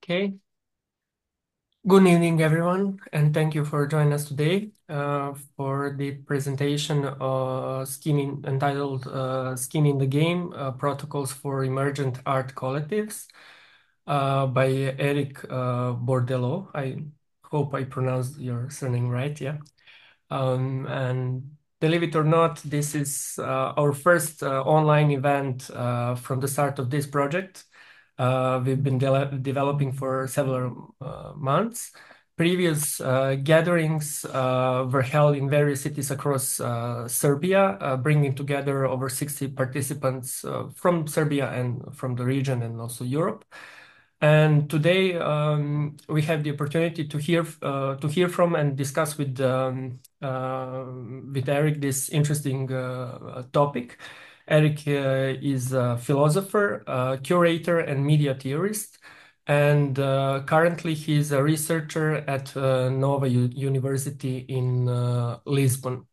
Okay. Good evening, everyone, and thank you for joining us today for the presentation entitled Skin in the Game, Protocols for Emergent Art Collectives by Erik Bordelo. I hope I pronounced your surname right, yeah. And believe it or not, this is our first online event from the start of this project. We've been developing for several months. Previous gatherings were held in various cities across Serbia, bringing together over 60 participants from Serbia and from the region and also Europe. And today we have the opportunity to hear from and discuss with Erik this interesting topic. Erik is a philosopher, curator, and media theorist, and currently he's a researcher at Nova University in Lisbon.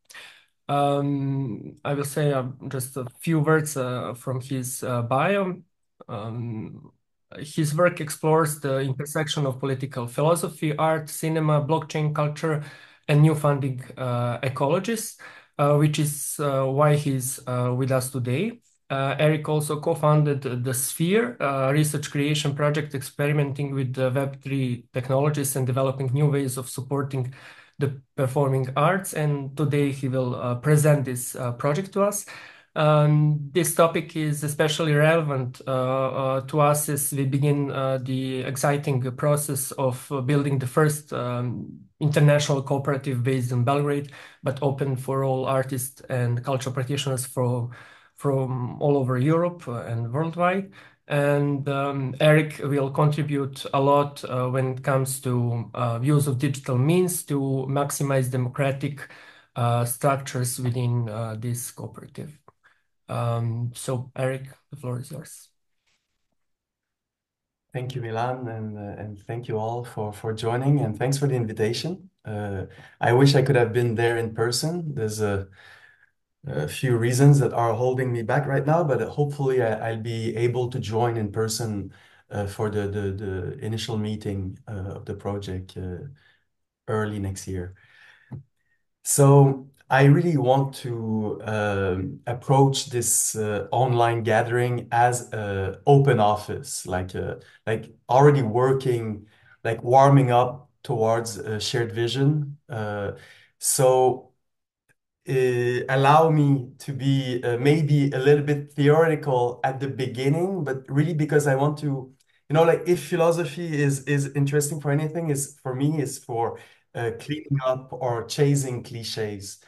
I will say just a few words from his bio. Um, his work explores the intersection of political philosophy, art, cinema, blockchain culture, and new funding ecologies, which is why he's with us today. Erik also co-founded the Sphere research creation project, experimenting with Web3 technologies and developing new ways of supporting the performing arts. And today he will present this project to us. This topic is especially relevant to us as we begin the exciting process of building the first international cooperative based in Belgrade, but open for all artists and cultural practitioners from all over Europe and worldwide. And Erik will contribute a lot when it comes to use of digital means to maximize democratic structures within this cooperative. So, Erik, the floor is yours. Thank you, Milan, and thank you all for joining, and thanks for the invitation. I wish I could have been there in person. There's a few reasons that are holding me back right now, but hopefully I'll be able to join in person for the initial meeting of the project early next year. So I really want to approach this online gathering as an open office, like already working, like warming up towards a shared vision. So allow me to be maybe a little bit theoretical at the beginning, but really because I want to, like if philosophy is interesting for anything, is for me is for cleaning up or chasing cliches.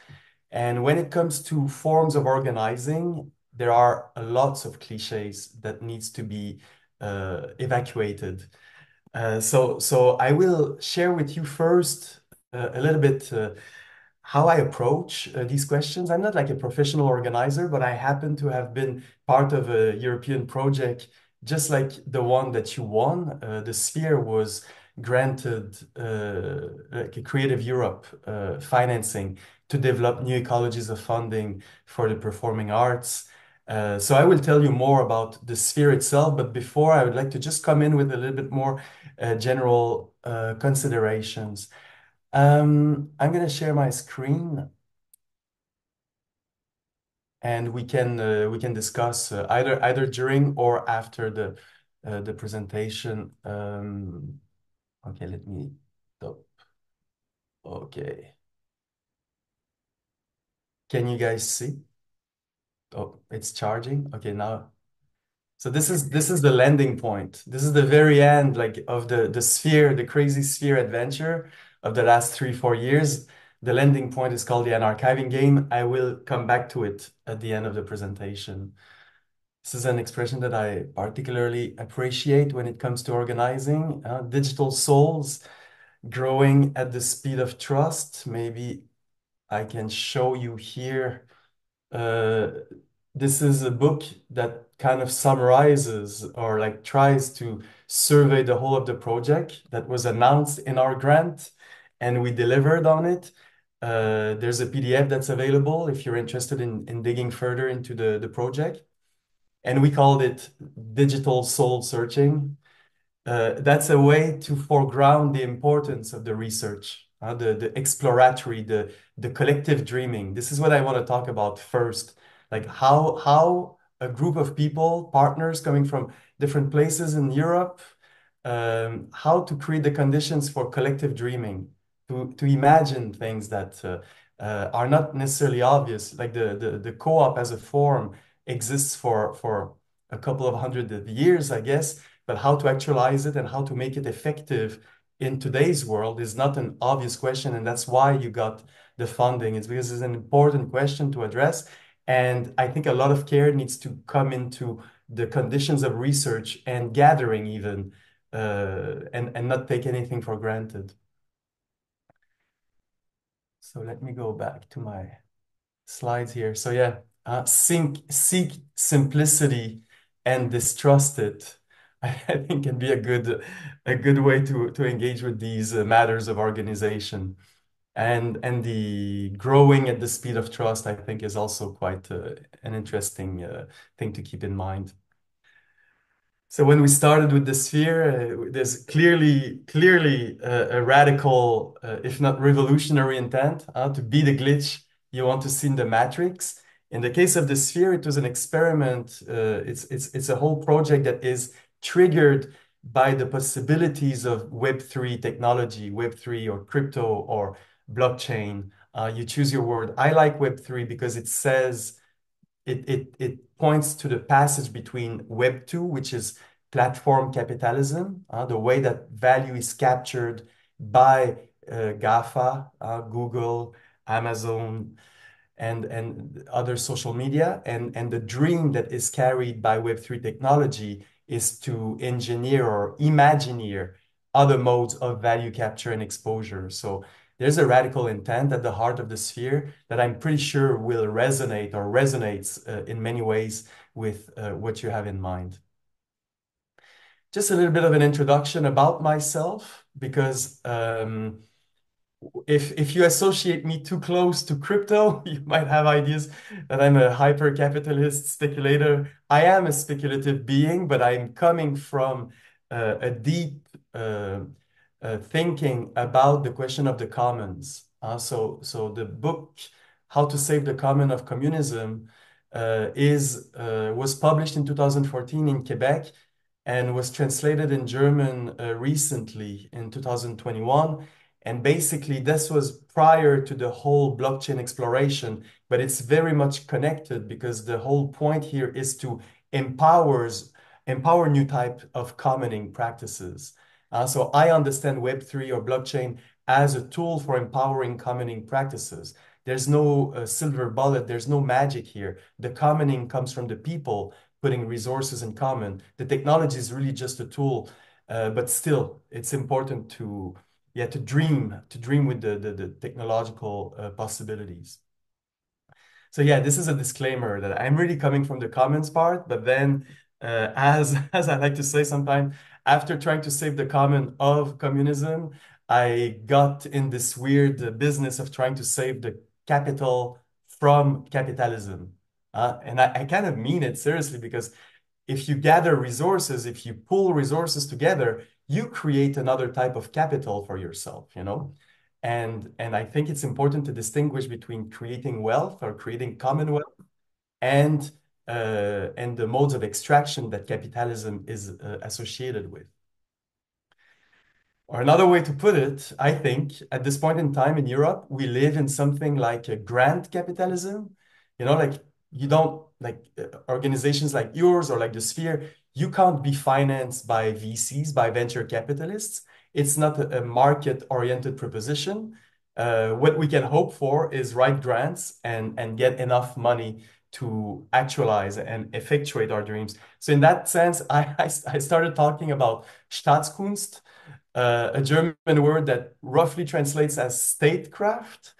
And when it comes to forms of organizing, there are lots of cliches that needs to be evacuated. So I will share with you first a little bit how I approach these questions. I'm not like a professional organizer, but I happen to have been part of a European project, just like the one that you won. The Sphere was granted like a Creative Europe financing to develop new ecologies of funding for the performing arts. So I will tell you more about the Sphere itself, but before I would like to just come in with a little bit more general considerations. I'm going to share my screen and we can discuss either during or after the presentation. Okay, let me stop. Okay. Can you guys see? Oh, it's charging. Okay, now. So this is the landing point. This is the very end, like of the sphere, the crazy sphere adventure of the last 3-4 years. The landing point is called the unarchiving game. I will come back to it at the end of the presentation. This is an expression that I particularly appreciate when it comes to organizing. Digital souls growing at the speed of trust. Maybe I can show you here. Uh, this is a book that kind of summarizes or like tries to survey the whole of the project that was announced in our grant and we delivered on it. There's a PDF that's available if you're interested in digging further into the project. And we called it Digital Soul Searching. that's a way to foreground the importance of the research, the exploratory, the collective dreaming. This is what I want to talk about first, like how a group of people, partners coming from different places in Europe, how to create the conditions for collective dreaming, to imagine things that are not necessarily obvious. Like the co-op as a form exists for a couple of hundred of years, I guess, but how to actualize it and how to make it effective in today's world is not an obvious question, and that's why you got the funding. It's because it's an important question to address, and I think a lot of care needs to come into the conditions of research and gathering even, and not take anything for granted. So let me go back to my slides here. So yeah, seek simplicity and distrust it. I think can be a good way to engage with these matters of organization. And the growing at the speed of trust, I think, is also quite an interesting thing to keep in mind. So when we started with the sphere, there's clearly a radical, if not revolutionary intent, to be the glitch you want to see in the matrix. In the case of the sphere, it was an experiment. It's a whole project that is triggered by the possibilities of Web3 technology, Web3 or crypto or blockchain. You choose your word. I like Web3 because it says it points to the passage between Web 2, which is platform capitalism, the way that value is captured by GAFA, Google, Amazon, and other social media, and the dream that is carried by Web3 technology is to engineer or imagineer other modes of value capture and exposure. So there's a radical intent at the heart of the sphere that I'm pretty sure will resonate or resonates in many ways with what you have in mind. Just a little bit of an introduction about myself, because if you associate me too close to crypto, you might have ideas that I'm a hyper-capitalist speculator. I am a speculative being, but I'm coming from a deep thinking about the question of the commons. So the book "How to Save the Common of Communism" was published in 2014 in Quebec and was translated in German recently in 2021. And basically, this was prior to the whole blockchain exploration, but it's very much connected because the whole point here is to empower new type of commoning practices. So I understand Web3 or blockchain as a tool for empowering commoning practices. There's no silver bullet, there's no magic here. The commoning comes from the people putting resources in common. The technology is really just a tool, but still, it's important to dream with the technological possibilities. So yeah, this is a disclaimer that I'm really coming from the commons part, but then as as I like to say sometimes, after trying to save the common of communism, I got in this weird business of trying to save the capital from capitalism. And I kind of mean it seriously because if you gather resources, if you pull resources together, you create another type of capital for yourself, you know? And I think it's important to distinguish between creating wealth or creating commonwealth and and the modes of extraction that capitalism is associated with. Or another way to put it, I think at this point in time in Europe, we live in something like a grant capitalism. You know, like you don't like organizations like yours or like the Sphere, you can't be financed by VCs, by venture capitalists. It's not a market-oriented proposition. What we can hope for is write grants and get enough money to actualize and effectuate our dreams. So in that sense, I started talking about Staatskunst, a German word that roughly translates as statecraft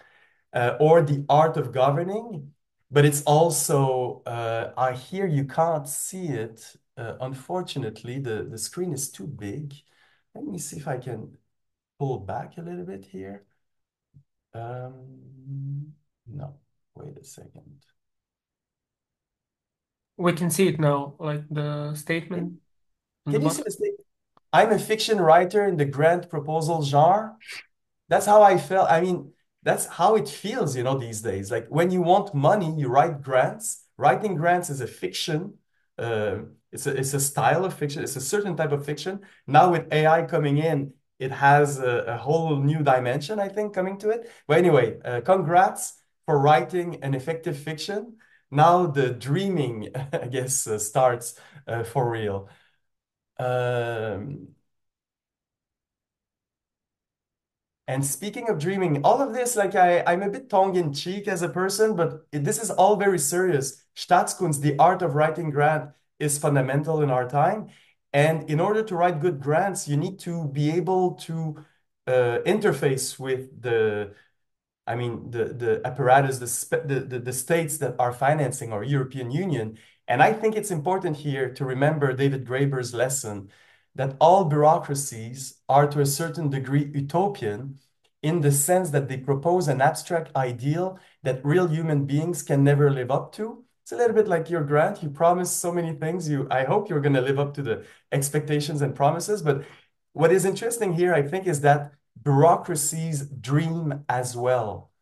or the art of governing. But it's also, I hear you can't see it. Unfortunately, the screen is too big. Let me see if I can pull back a little bit here. No, wait a second. We can see it now, like the Can, statement on the can you see bottom. the state? I'm a fiction writer in the grant proposal genre. That's how I felt. I mean, that's how it feels, these days. Like when you want money, you write grants. Writing grants is a fiction. It's a style of fiction. It's a certain type of fiction. Now with AI coming in, it has a whole new dimension, I think, coming to it. But anyway, congrats for writing an effective fiction. Now the dreaming, I guess, starts for real. Um, And speaking of dreaming, all of this, like I'm a bit tongue-in-cheek as a person, but this is all very serious. Staatskunst, the art of writing grant, is fundamental in our time. And in order to write good grants, you need to be able to interface with the apparatus, the states that are financing our European Union. And I think it's important here to remember David Graeber's lesson that all bureaucracies are to a certain degree utopian in the sense that they propose an abstract ideal that real human beings can never live up to. It's a little bit like your grant. You promise so many things. I hope you're going to live up to the expectations and promises. But what is interesting here, I think, is that bureaucracies dream as well.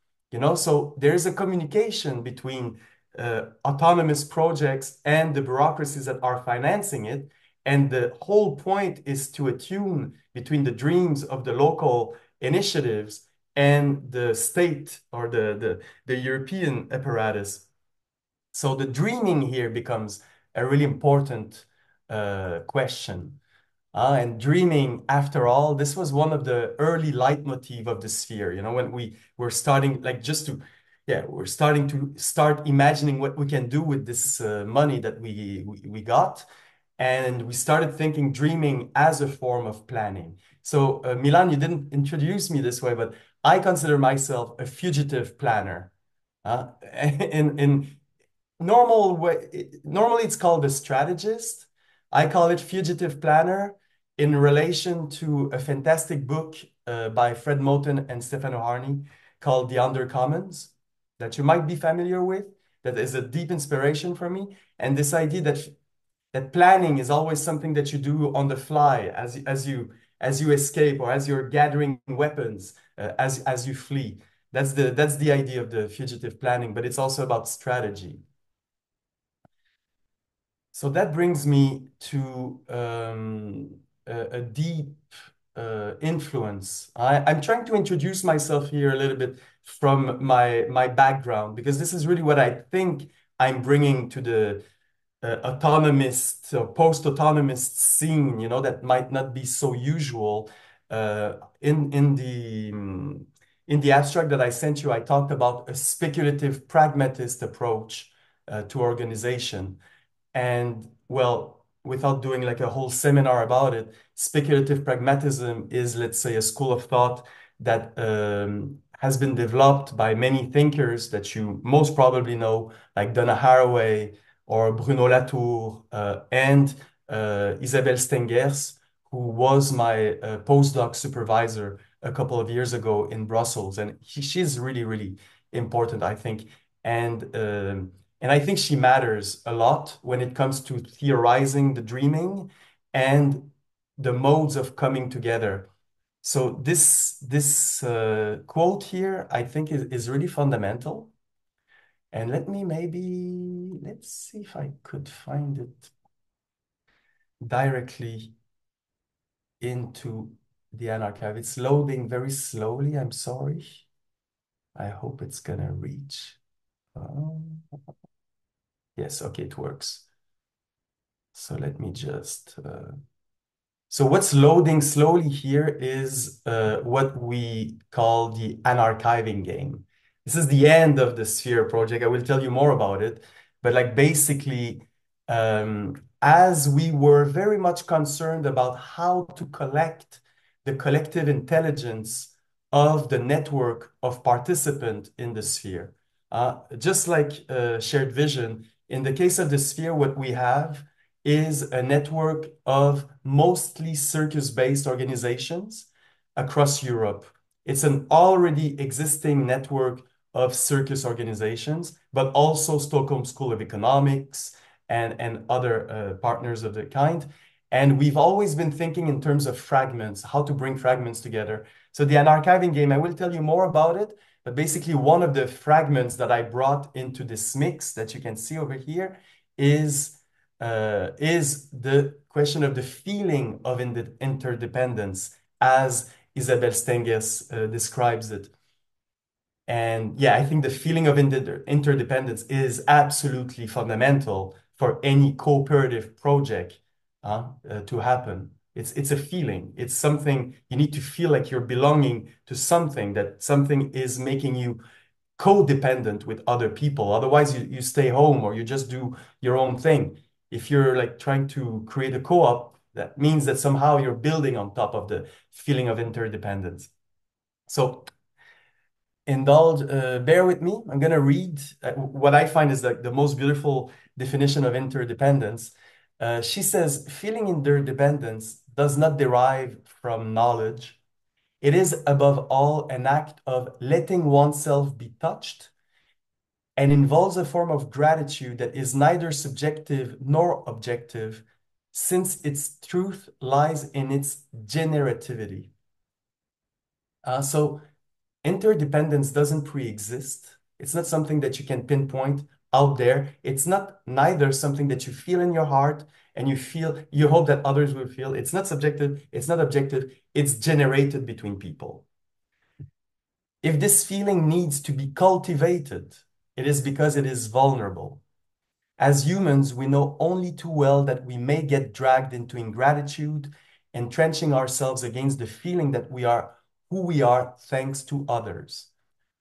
So there's a communication between autonomous projects and the bureaucracies that are financing it. And the whole point is to attune between the dreams of the local initiatives and the state or the European apparatus. So the dreaming here becomes a really important question. And dreaming, after all, this was one of the early leitmotif of the sphere. When we were starting, like we're starting to start imagining what we can do with this money that we got. And we started thinking dreaming as a form of planning. So, Milan, you didn't introduce me this way, but I consider myself a fugitive planner. In normal way, normally it's called a strategist. I call it fugitive planner in relation to a fantastic book by Fred Moten and Stefano Harney called The Undercommons that you might be familiar with. That is a deep inspiration for me. And this idea that planning is always something that you do on the fly as you escape or as you're gathering weapons as you flee. That's the idea of the fugitive planning, but it's also about strategy. So that brings me to a deep influence. I'm trying to introduce myself here a little bit from my background because this is really what I think I'm bringing to the autonomist or post-autonomist scene, that might not be so usual. In the abstract that I sent you, I talked about a speculative pragmatist approach to organization. And well, without doing like a whole seminar about it, speculative pragmatism is, let's say, a school of thought that has been developed by many thinkers that you most probably know, like Donna Haraway or Bruno Latour and Isabelle Stengers, who was my postdoc supervisor a couple of years ago in Brussels. And she's really, really important, I think. And I think she matters a lot when it comes to theorizing the dreaming and the modes of coming together. So this quote here, I think, is really fundamental. And let's see if I could find it directly into the archive. It's loading very slowly. I'm sorry. I hope it's gonna reach. Um, yes, okay, it works. So let me just so what's loading slowly here is what we call the unarchiving game. This is the end of the Sphere project. I will tell you more about it. But like basically, as we were very much concerned about how to collect the collective intelligence of the network of participants in the Sphere, just like shared vision, in the case of the Sphere, what we have is a network of mostly circus-based organizations across Europe. It's an already existing network of circus organizations, but also Stockholm School of Economics and other partners of the kind. And we've always been thinking in terms of fragments, how to bring fragments together. So the unarchiving game, I will tell you more about it, but basically one of the fragments that I brought into this mix that you can see over here is the question of the feeling of interdependence as Isabel Stengers describes it. And yeah, I think the feeling of interdependence is absolutely fundamental for any cooperative project to happen. It's a feeling. It's something you need to feel like you're belonging to something, that something is making you codependent with other people. Otherwise, you stay home or you just do your own thing. If you're like trying to create a co-op, that means that somehow you're building on top of the feeling of interdependence. So bear with me. I'm going to read what I find is like the most beautiful definition of interdependence. She says, feeling interdependence does not derive from knowledge. It is above all an act of letting oneself be touched and involves a form of gratitude that is neither subjective nor objective, since its truth lies in its generativity. So interdependence doesn't pre-exist. It's not something that you can pinpoint out there. It's not neither something that you feel in your heart and you hope that others will feel. It's not subjective, it's not objective, it's generated between people. If this feeling needs to be cultivated, it is because it is vulnerable. As humans, we know only too well that we may get dragged into ingratitude, entrenching ourselves against the feeling that we are who we are thanks to others.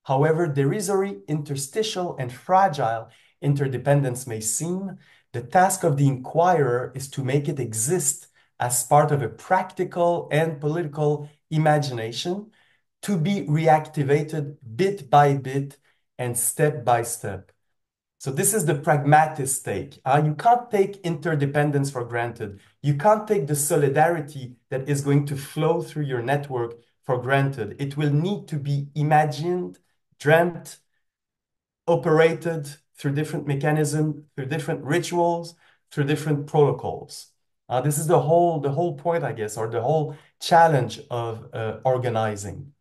However derisory, interstitial, and fragile interdependence may seem, the task of the inquirer is to make it exist as part of a practical and political imagination to be reactivated bit by bit and step by step. So this is the pragmatist take. You can't take interdependence for granted. You can't take the solidarity that is going to flow through your network for granted. It will need to be imagined, dreamt, operated through different mechanisms, through different rituals, through different protocols. This is the whole point, I guess, or the whole challenge of organizing.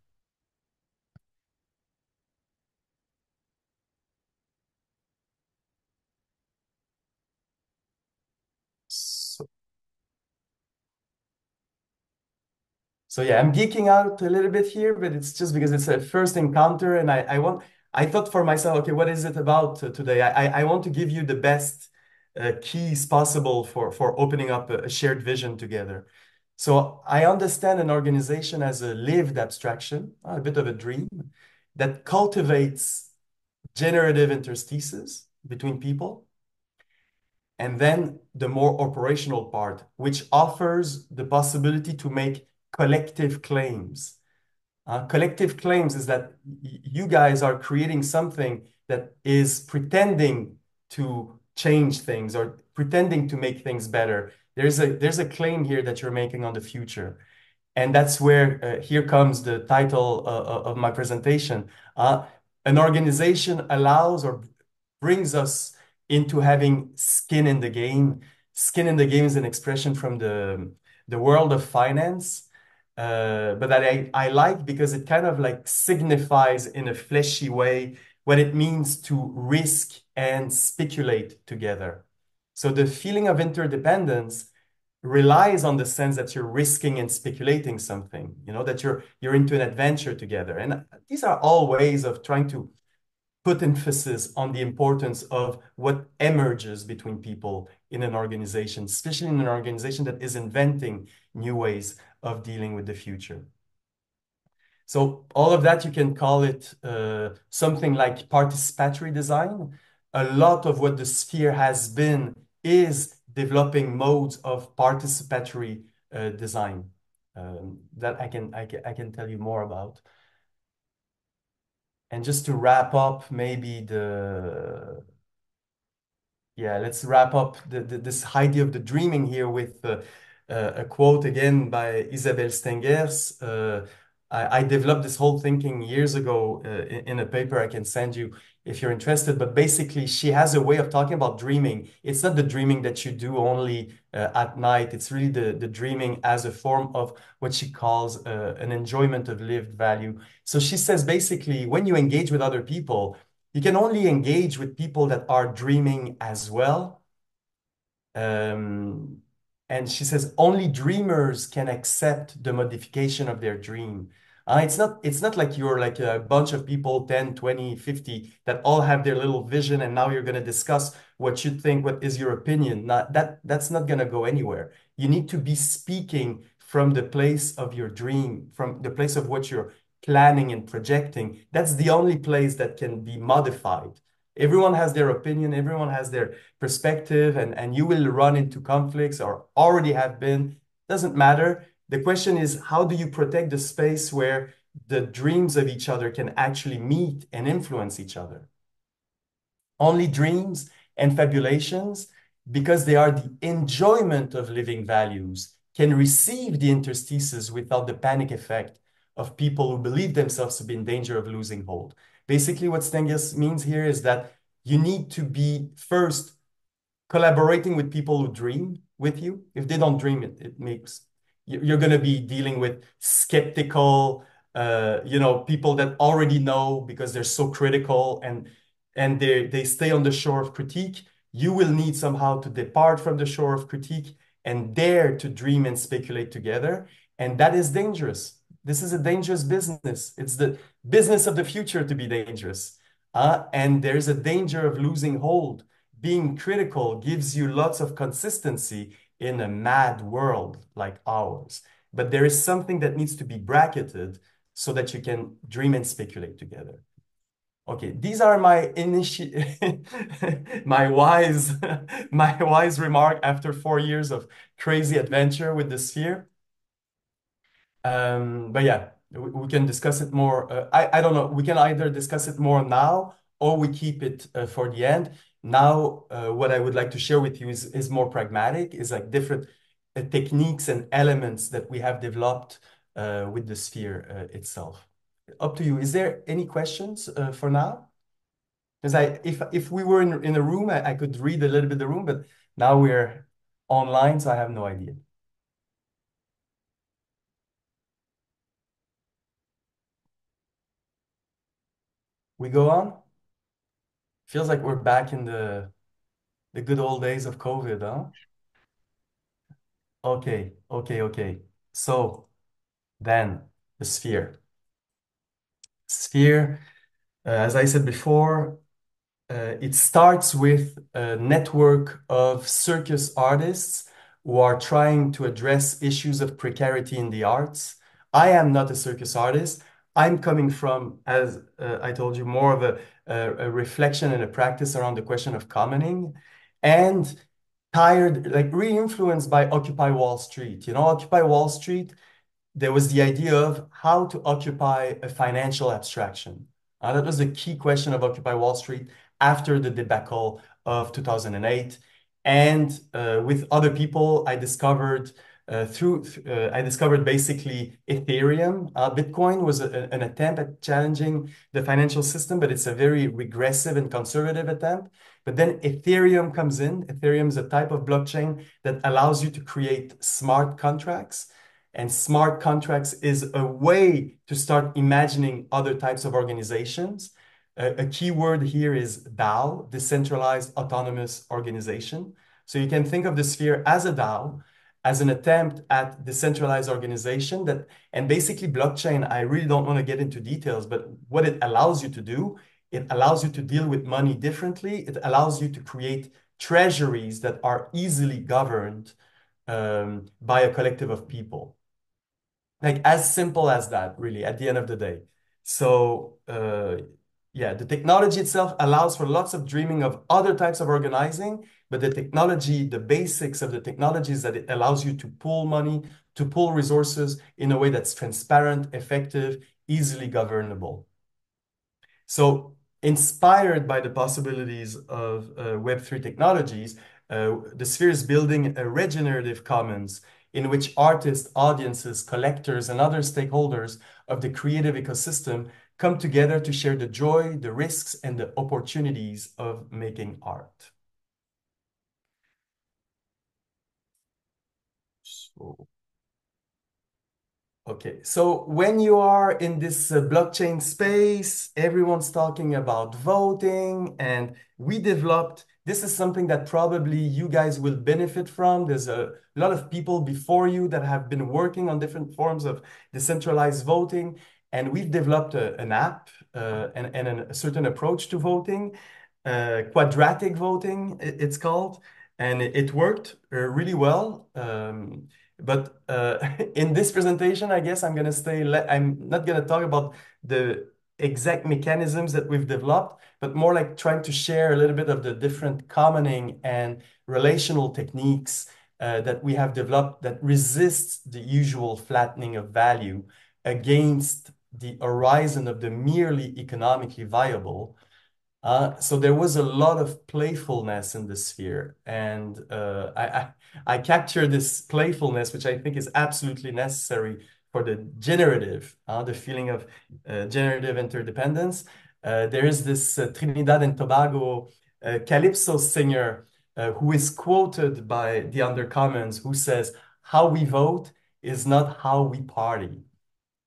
So, So yeah, I'm geeking out a little bit here, but it's just because it's a first encounter, and I thought for myself, okay, what is it about today? I want to give you the best keys possible for opening up a shared vision together. So I understand an organization as a lived abstraction, a bit of a dream, that cultivates generative interstices between people, and then the more operational part, which offers the possibility to make collective claims. Collective claims is that you guys are creating something that is pretending to change things or pretending to make things better. There's a claim here that you're making on the future. And that's where here comes the title of my presentation. An organization allows or brings us into having skin in the game. Skin in the game is an expression from the world of finance, but that I like because it kind of like signifies in a fleshy way what it means to risk and speculate together. So the feeling of interdependence relies on the sense that you're risking and speculating something, that you're into an adventure together. And these are all ways of trying to put emphasis on the importance of what emerges between people in an organization, especially in an organization that is inventing new ways of dealing with the future. So all of that, you can call it something like participatory design. A lot of what the sphere has been is developing modes of participatory design that I can tell you more about. And just to wrap up, maybe let's wrap up this idea of the dreaming here with a quote again by Isabel Stengers. I developed this whole thinking years ago in a paper I can send you. if you're interested. But basically, she has a way of talking about dreaming. It's not the dreaming that you do only at night. It's really the dreaming as a form of what she calls an enjoyment of lived value. So she says basically, when you engage with other people, you can only engage with people that are dreaming as well. Um, and she says only dreamers can accept the modification of their dream. It's not like you're like a bunch of people, 10, 20, 50, that all have their little vision and now you're going to discuss what you think, what is your opinion. That's not going to go anywhere. You need to be speaking from the place of your dream, from the place of what you're planning and projecting. That's the only place that can be modified. Everyone has their opinion, everyone has their perspective, and you will run into conflicts or already have been. Doesn't matter. The question is, how do you protect the space where the dreams of each other can actually meet and influence each other? Only dreams and fabulations, because they are the enjoyment of living values, can receive the interstices without the panic effect of people who believe themselves to be in danger of losing hold. Basically, what Stengius means here is that you need to be first collaborating with people who dream with you. If they don't dream, it makes you're going to be dealing with skeptical, people that already know because they're so critical and they stay on the shore of critique. You will need somehow to depart from the shore of critique and dare to dream and speculate together. And that is dangerous. This is a dangerous business. It's the business of the future to be dangerous. And there's a danger of losing hold. Being critical gives you lots of consistency in a mad world like ours. But there is something that needs to be bracketed so that you can dream and speculate together. Okay, these are my my wise my wise remark after 4 years of crazy adventure with the sphere. But yeah, we can discuss it more. I don't know. We can either discuss it more now or we keep it for the end. Now, what I would like to share with you is more pragmatic, is like different techniques and elements that we have developed with the sphere itself. Up to you. Is there any questions for now? Because if we were in a room, I could read a little bit the room, but now we're online, so I have no idea. We go on? Feels like we're back in the good old days of COVID, huh? Okay, okay, okay. So then the sphere. Sphere, as I said before, it starts with a network of circus artists who are trying to address issues of precarity in the arts. I am not a circus artist. I'm coming from, as I told you, more of a reflection and a practice around the question of commoning and tired, like re-influenced by Occupy Wall Street. You know, Occupy Wall Street, there was the idea of how to occupy a financial abstraction. That was the key question of Occupy Wall Street after the debacle of 2008. And with other people, I discovered basically Ethereum. Bitcoin was an attempt at challenging the financial system, but it's a very regressive and conservative attempt. But then Ethereum comes in. Ethereum is a type of blockchain that allows you to create smart contracts. And smart contracts is a way to start imagining other types of organizations. A key word here is DAO, decentralized autonomous organization. So you can think of the sphere as a DAO, as an attempt at decentralized organization that, and basically blockchain, I really don't want to get into details, but what it allows you to do, it allows you to deal with money differently. It allows you to create treasuries that are easily governed by a collective of people. Like as simple as that, really, at the end of the day. So, yeah, the technology itself allows for lots of dreaming of other types of organizing, but the technology, the basics of the technology is that it allows you to pool money, to pool resources in a way that's transparent, effective, easily governable. So, inspired by the possibilities of Web3 technologies, the Sphere is building a regenerative commons in which artists, audiences, collectors, and other stakeholders of the creative ecosystem come together to share the joy, the risks, and the opportunities of making art. So okay, so when you are in this blockchain space, everyone's talking about voting, and we developed, this is something that probably you guys will benefit from. There's a lot of people before you that have been working on different forms of decentralized voting, and we've developed an app and a certain approach to voting, quadratic voting, it's called, and it worked really well. But in this presentation, I guess I'm going to I'm not going to talk about the exact mechanisms that we've developed, but more like trying to share a little bit of the different commoning and relational techniques that we have developed that resists the usual flattening of value against the horizon of the merely economically viable. So there was a lot of playfulness in the sphere, and I capture this playfulness, which I think is absolutely necessary for the generative, the feeling of generative interdependence. There is this Trinidad and Tobago calypso singer who is quoted by the Undercommons, who says, "How we vote is not how we party."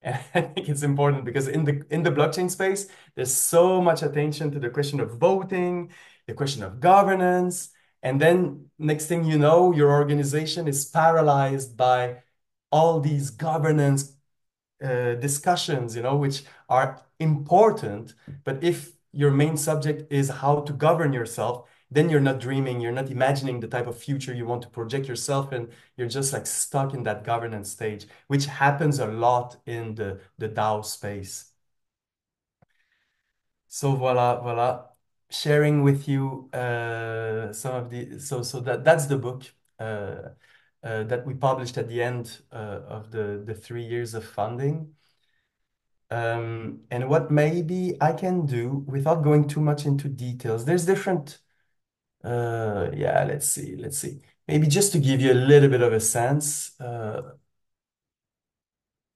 And I think it's important because in the blockchain space, there's so much attention to the question of voting, the question of governance, and then next thing you know, your organization is paralyzed by all these governance discussions, which are important. But if your main subject is how to govern yourself, then you're not dreaming, you're not imagining the type of future you want to project yourself in. You're just like stuck in that governance stage, which happens a lot in the DAO space. So voila, sharing with you some of that's the book that we published at the end of the 3 years of funding. And what maybe I can do without going too much into details, there's different, yeah, let's see. Maybe just to give you a little bit of a sense of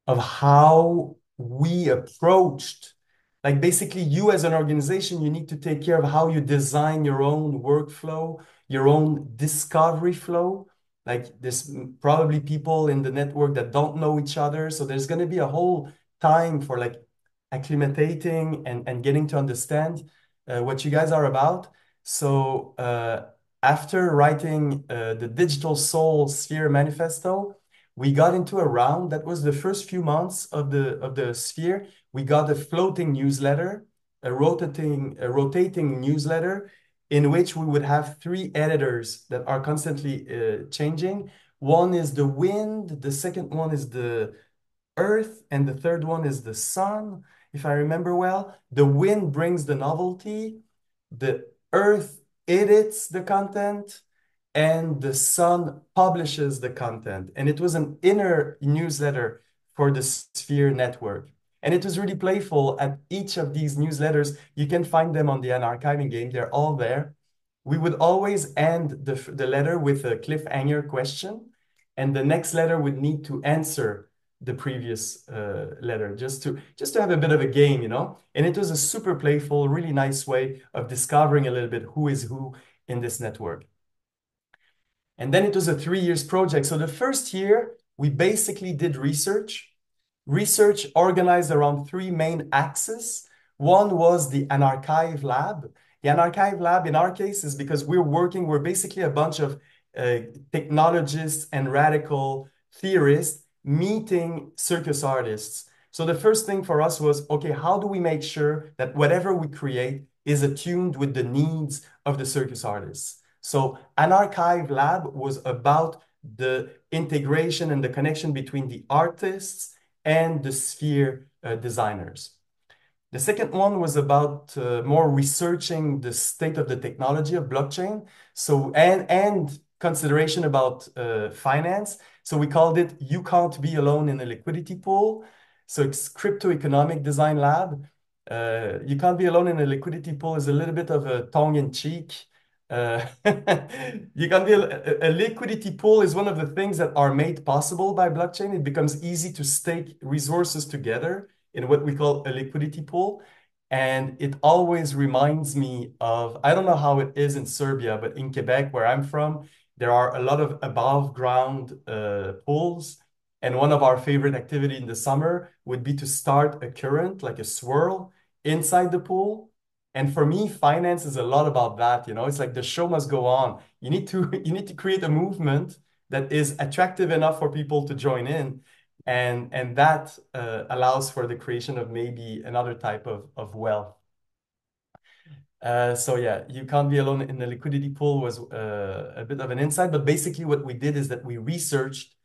how we approached, like basically you as an organization, you need to take care of how you design your own workflow, your own discovery flow. Like there's probably people in the network that don't know each other. So there's going to be a whole time for like acclimating and getting to understand what you guys are about. So after writing the Digital Soul Sphere Manifesto, we got into a round that was the first few months of the sphere. We got a floating newsletter, a rotating newsletter in which we would have three editors that are constantly changing. One is the wind, the second one is the earth, and the third one is the sun, if I remember well. The wind brings the novelty, the earth edits the content, and the sun publishes the content. And it was an inner newsletter for the Sphere network. And it was really playful. At each of these newsletters, you can find them on the Unarchiving game. They're all there. We would always end the letter with a cliffhanger question, and the next letter would need to answer the previous letter, just to have a bit of a game. And it was a super playful, really nice way of discovering a little bit who is who in this network. And then it was a 3 years project. So the first year, we basically did research organized around three main axes. One was the Unarchive Lab. The Unarchive Lab, in our case, is because we're basically a bunch of technologists and radical theorists meeting circus artists. So the first thing for us was, okay, how do we make sure that whatever we create is attuned with the needs of the circus artists? So Unarchive Lab was about the integration and the connection between the artists and the sphere designers. The second one was about more researching the state of the technology of blockchain. So and consideration about finance. So we called it "You Can't Be Alone in a Liquidity Pool." So it's Crypto Economic Design Lab. You can't be alone in a liquidity pool is a little bit of a tongue-in-cheek. Uh, you can be a liquidity pool is one of the things that are made possible by blockchain. It becomes easy to stake resources together in what we call a liquidity pool. And it always reminds me of, I don't know how it is in Serbia, but in Quebec, where I'm from, there are a lot of above ground pools. And one of our favorite activity in the summer would be to start a current, like a swirl, inside the pool. And for me, finance is a lot about that, you know. It's like the show must go on. You need to you need to create a movement that is attractive enough for people to join in, and that allows for the creation of maybe another type of wealth. So yeah, you can't be alone in the liquidity pool was a bit of an insight, but basically what we did is that we researched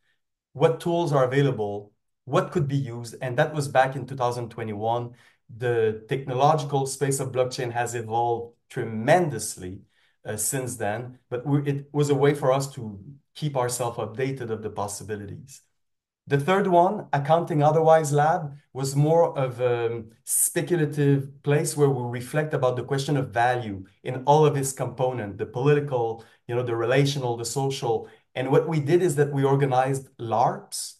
what tools are available, what could be used, and that was back in 2021. The technological space of blockchain has evolved tremendously since then, but it was a way for us to keep ourselves updated of the possibilities. The third one, Accounting Otherwise Lab, was more of a speculative place where we reflect about the question of value in all of its components, the political, you know, the relational, the social. And what we did is that we organized LARPs,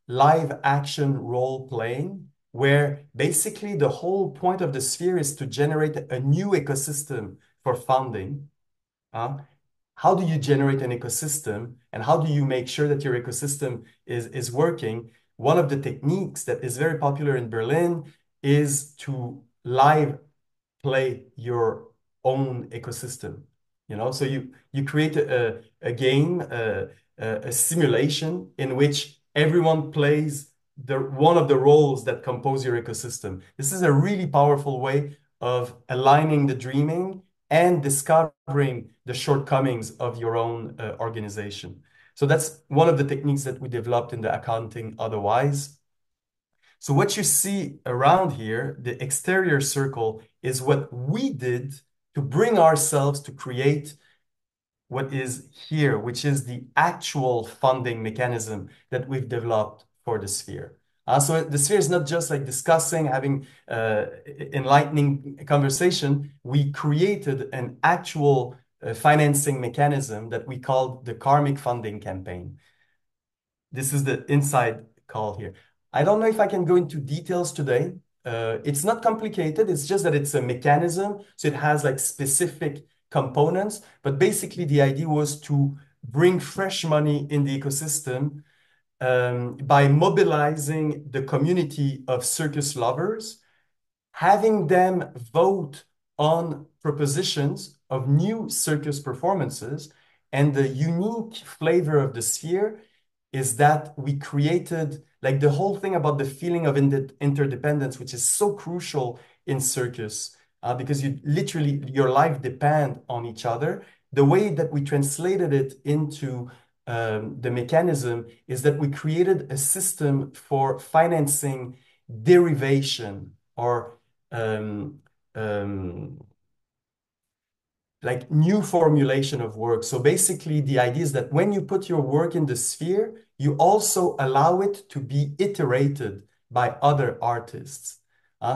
live action role playing, where basically the whole point of the sphere is to generate a new ecosystem for funding. How do you generate an ecosystem and how do you make sure that your ecosystem is working? One of the techniques that is very popular in Berlin is to live play your own ecosystem. You know, so you create a game, a simulation in which everyone plays the one of the roles that compose your ecosystem. This is a really powerful way of aligning the dreaming and discovering the shortcomings of your own organization. So that's one of the techniques that we developed in the Accounting Otherwise. So what you see around here, the exterior circle, is what we did to bring ourselves to create what is here, which is the actual funding mechanism that we've developed for the sphere. So the sphere is not just like discussing, having enlightening conversation. We created an actual financing mechanism that we called the Karmic Funding Campaign. This is the inside call here. I don't know if I can go into details today. It's not complicated. It's just that it's a mechanism. So it has like specific components. But basically, the idea was to bring fresh money in the ecosystem by mobilizing the community of circus lovers, having them vote on propositions of new circus performances. And the unique flavor of the sphere is that we created like the whole thing about the feeling of interdependence, which is so crucial in circus, because you literally, your life depend on each other. The way that we translated it into the mechanism is that we created a system for financing derivation or um, um, like new formulation of work. So basically, the idea is that when you put your work in the sphere, you also allow it to be iterated by other artists.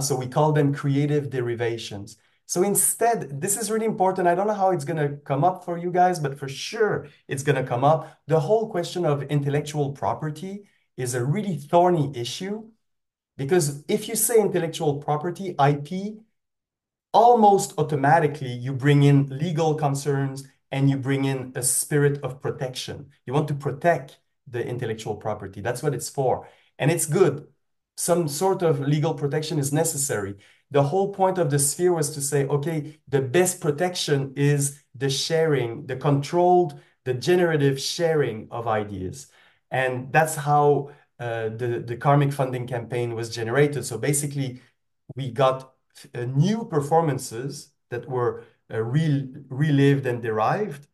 So we call them creative derivations. So instead, this is really important. I don't know how it's going to come up for you guys, but for sure it's going to come up. The whole question of intellectual property is a really thorny issue because if you say intellectual property, IP, almost automatically you bring in legal concerns and you bring in a spirit of protection. You want to protect the intellectual property. That's what it's for. And it's good. Some sort of legal protection is necessary. The whole point of the sphere was to say, okay, the best protection is the sharing, the controlled, the generative sharing of ideas. And that's how the Karmic Funding Campaign was generated. So basically, we got new performances that were relived and derived.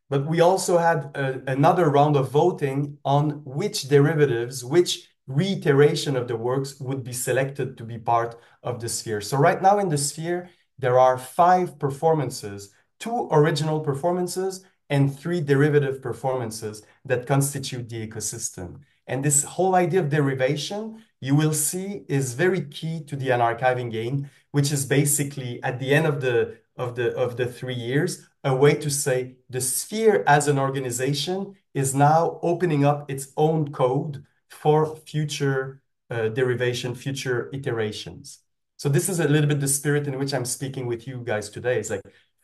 But we also had another round of voting on which derivatives, which reiteration of the works would be selected to be part of the sphere. So right now in the sphere, there are 5 performances, 2 original performances and 3 derivative performances that constitute the ecosystem. And this whole idea of derivation, you will see, is very key to the unarchiving game, which is basically at the end of the 3 years, a way to say the sphere as an organization is now opening up its own code for future derivation, future iterations. So this is a little bit the spirit in which I'm speaking with you guys today. It's like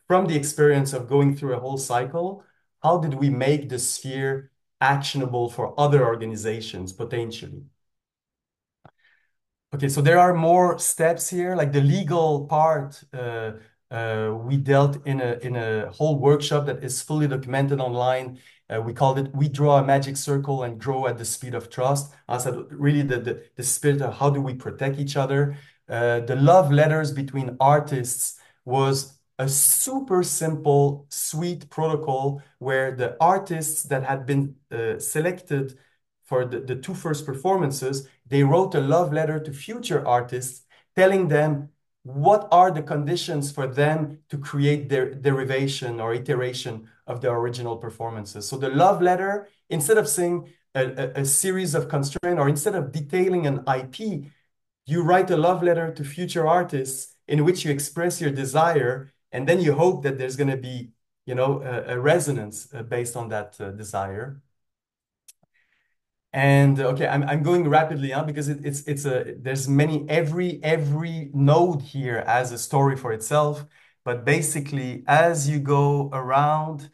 from the experience of going through a whole cycle, how did we make the sphere actionable for other organizations potentially? Okay, so there are more steps here, like the legal part. We dealt in a whole workshop that is fully documented online. We called it "We Draw a Magic Circle and Grow at the Speed of Trust." I said really the spirit of how do we protect each other. The love letters between artists was a super simple, sweet protocol where the artists that had been selected for the two first performances, they wrote a love letter to future artists telling them what are the conditions for them to create their derivation or iteration of the original performances. So the love letter, instead of saying a series of constraints or instead of detailing an IP, you write a love letter to future artists in which you express your desire, and then you hope that there's going to be, a resonance based on that desire. And okay, I'm going rapidly on because it's a there's many every node here has a story for itself. But basically, as you go around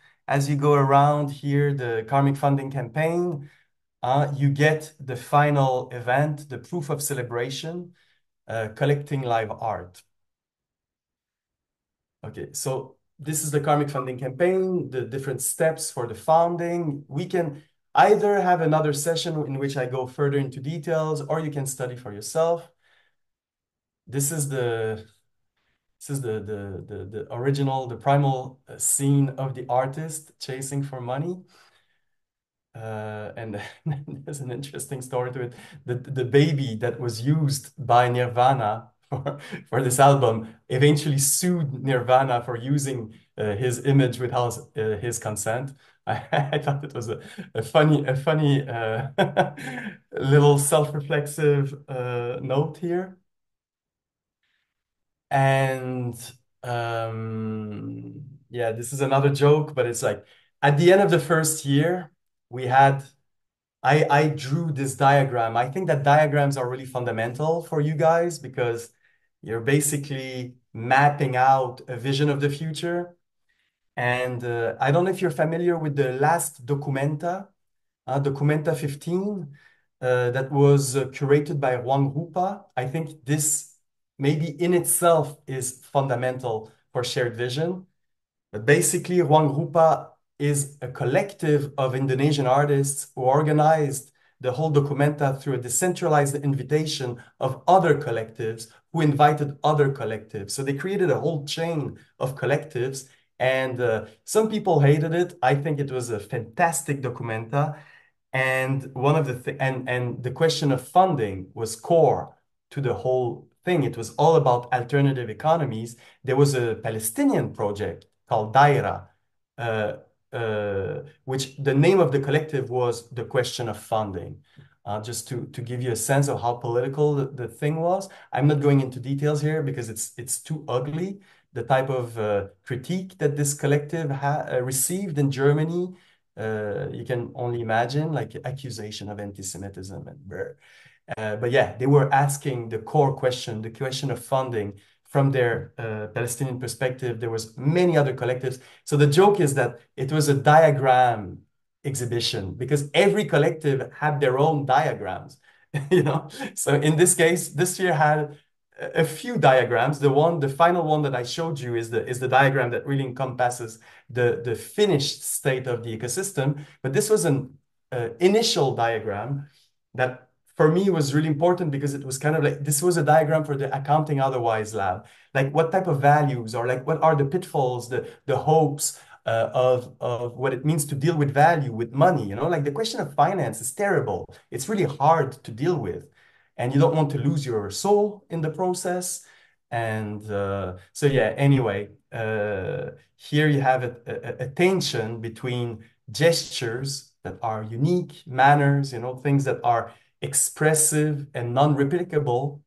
here, the karmic funding campaign, you get the final event, the proof of celebration, collecting live art. Okay, so this is the karmic funding campaign, the different steps for the founding. We can either have another session in which I go further into details, or you can study for yourself. This is the original, the primal scene of the artist chasing for money. And there's an interesting story to it. The baby that was used by Nirvana for this album eventually sued Nirvana for using his image without his consent. I thought it was a funny little self-reflexive note here. And yeah, this is another joke, but it's like at the end of the first year, we had I drew this diagram. I think that diagrams are really fundamental for you guys because you're basically mapping out a vision of the future. And I don't know if you're familiar with the last Documenta, Documenta 15, that was curated by Juan Rupa. I think this maybe in itself is fundamental for shared vision. But basically, Ruang Rupa is a collective of Indonesian artists who organized the whole Documenta through a decentralized invitation of other collectives who invited other collectives. So they created a whole chain of collectives, and some people hated it. I think it was a fantastic Documenta. And one of and the question of funding was core to the whole thing. It was all about alternative economies. There was a Palestinian project called Daira, uh, which the name of the collective was the question of funding. Just to give you a sense of how political the thing was. I'm not going into details here because it's too ugly. The type of critique that this collective received in Germany, you can only imagine, like accusation of anti-Semitism and but yeah, they were asking the core question, the question of funding from their Palestinian perspective. There was many other collectives. So the joke is that it was a diagram exhibition because every collective had their own diagrams, you know. So in this case, this year had a few diagrams. The final one that I showed you is the diagram that really encompasses the finished state of the ecosystem. But this was an initial diagram that for me was really important because it was kind of like this was a diagram for the accounting otherwise lab. Like what type of values or like what are the pitfalls, the hopes of what it means to deal with value, with money, you know, like the question of finance is terrible. It's really hard to deal with. And you don't want to lose your soul in the process. And so yeah, anyway, here you have a tension between gestures that are unique, manners, you know, things that are expressive and non-replicable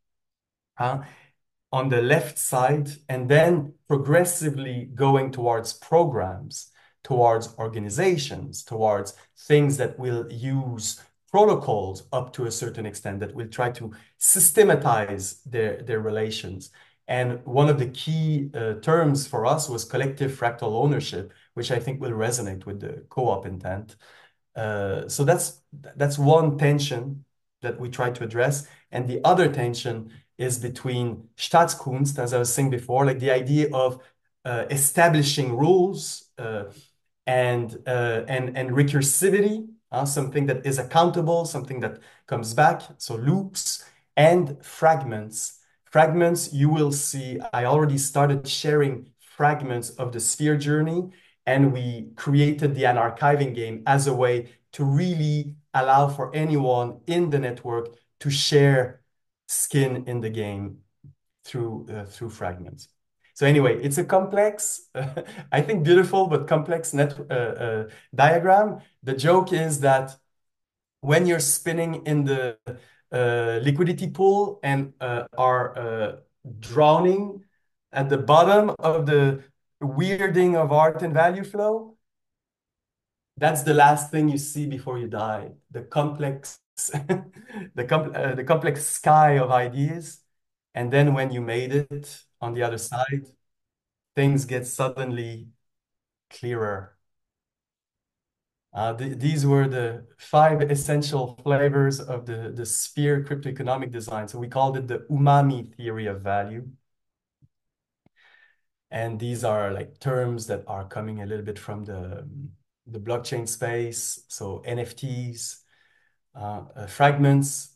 on the left side, and then progressively going towards programs, towards organizations, towards things that will use protocols up to a certain extent that will try to systematize their relations. And one of the key terms for us was collective fractal ownership, which I think will resonate with the co-op intent. So that's one tension that we try to address. And the other tension is between Staatskunst, as I was saying before, like the idea of establishing rules and recursivity, something that is accountable, something that comes back, so loops and fragments. Fragments, you will see, I already started sharing fragments of the sphere journey, and we created the unarchiving game as a way to really allow for anyone in the network to share skin in the game through fragments. So anyway, it's a complex, I think beautiful but complex diagram. The joke is that when you're spinning in the liquidity pool and are drowning at the bottom of the weirding of art and value flow, that's the last thing you see before you die. The complex, the complex sky of ideas. And then when you made it on the other side, things get suddenly clearer. These were the 5 essential flavors of the sphere cryptoeconomic design. So we called it the umami theory of value. And these are like terms that are coming a little bit from the blockchain space. So NFTs, fragments,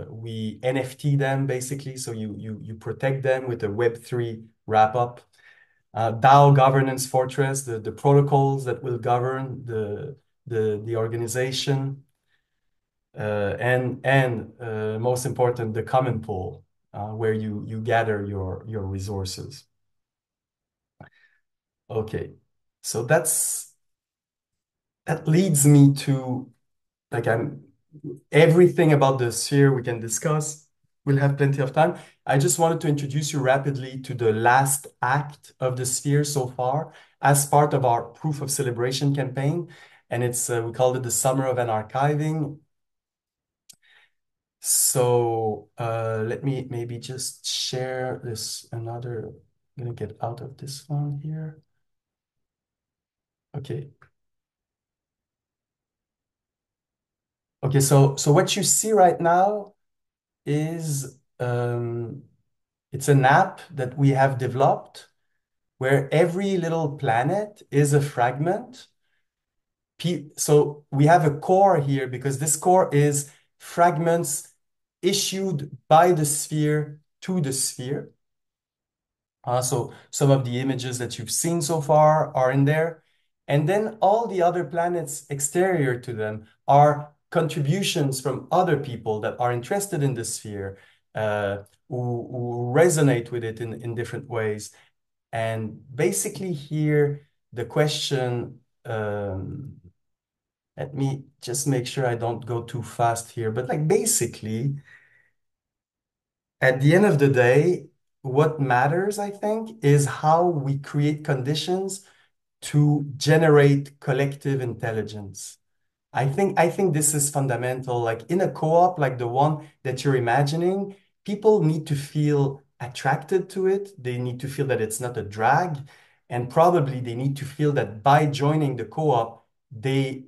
we NFT them basically. So you protect them with a Web3 wrap-up. DAO governance fortress, the protocols that will govern the organization, and most important, the common pool, where you gather your resources. Okay, so that leads me to like everything about the sphere we can discuss. We'll have plenty of time. I just wanted to introduce you rapidly to the last act of the sphere so far as part of our Proof of Celebration campaign. And it's we called it the Summer of Unarchiving. So let me maybe just share this another. I'm gonna get out of this one here. Okay. Okay, so what you see right now is it's an app that we have developed where every little planet is a fragment. So we have a core here because this core is fragments issued by the sphere to the sphere. So some of the images that you've seen so far are in there. And then all the other planets exterior to them are contributions from other people that are interested in the sphere, who resonate with it in different ways. And basically here, the question, let me just make sure I don't go too fast here, but like basically, at the end of the day, what matters, I think, is how we create conditions to generate collective intelligence. I think this is fundamental. Like in a co-op, like the one that you're imagining, people need to feel attracted to it. They need to feel that it's not a drag. And probably they need to feel that by joining the co-op, they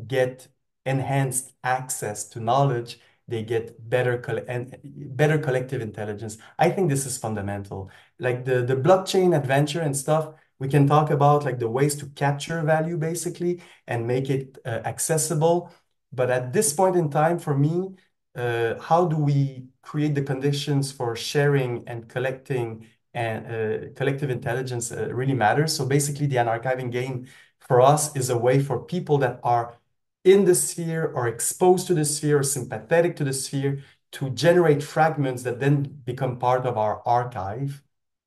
get enhanced access to knowledge, they get better collective intelligence. I think this is fundamental. Like the blockchain adventure and stuff, we can talk about like the ways to capture value basically and make it accessible. But at this point in time, for me, how do we create the conditions for sharing and collecting and collective intelligence really matters. So basically, the unarchiving game for us is a way for people that are in the sphere or exposed to the sphere or sympathetic to the sphere to generate fragments that then become part of our archive.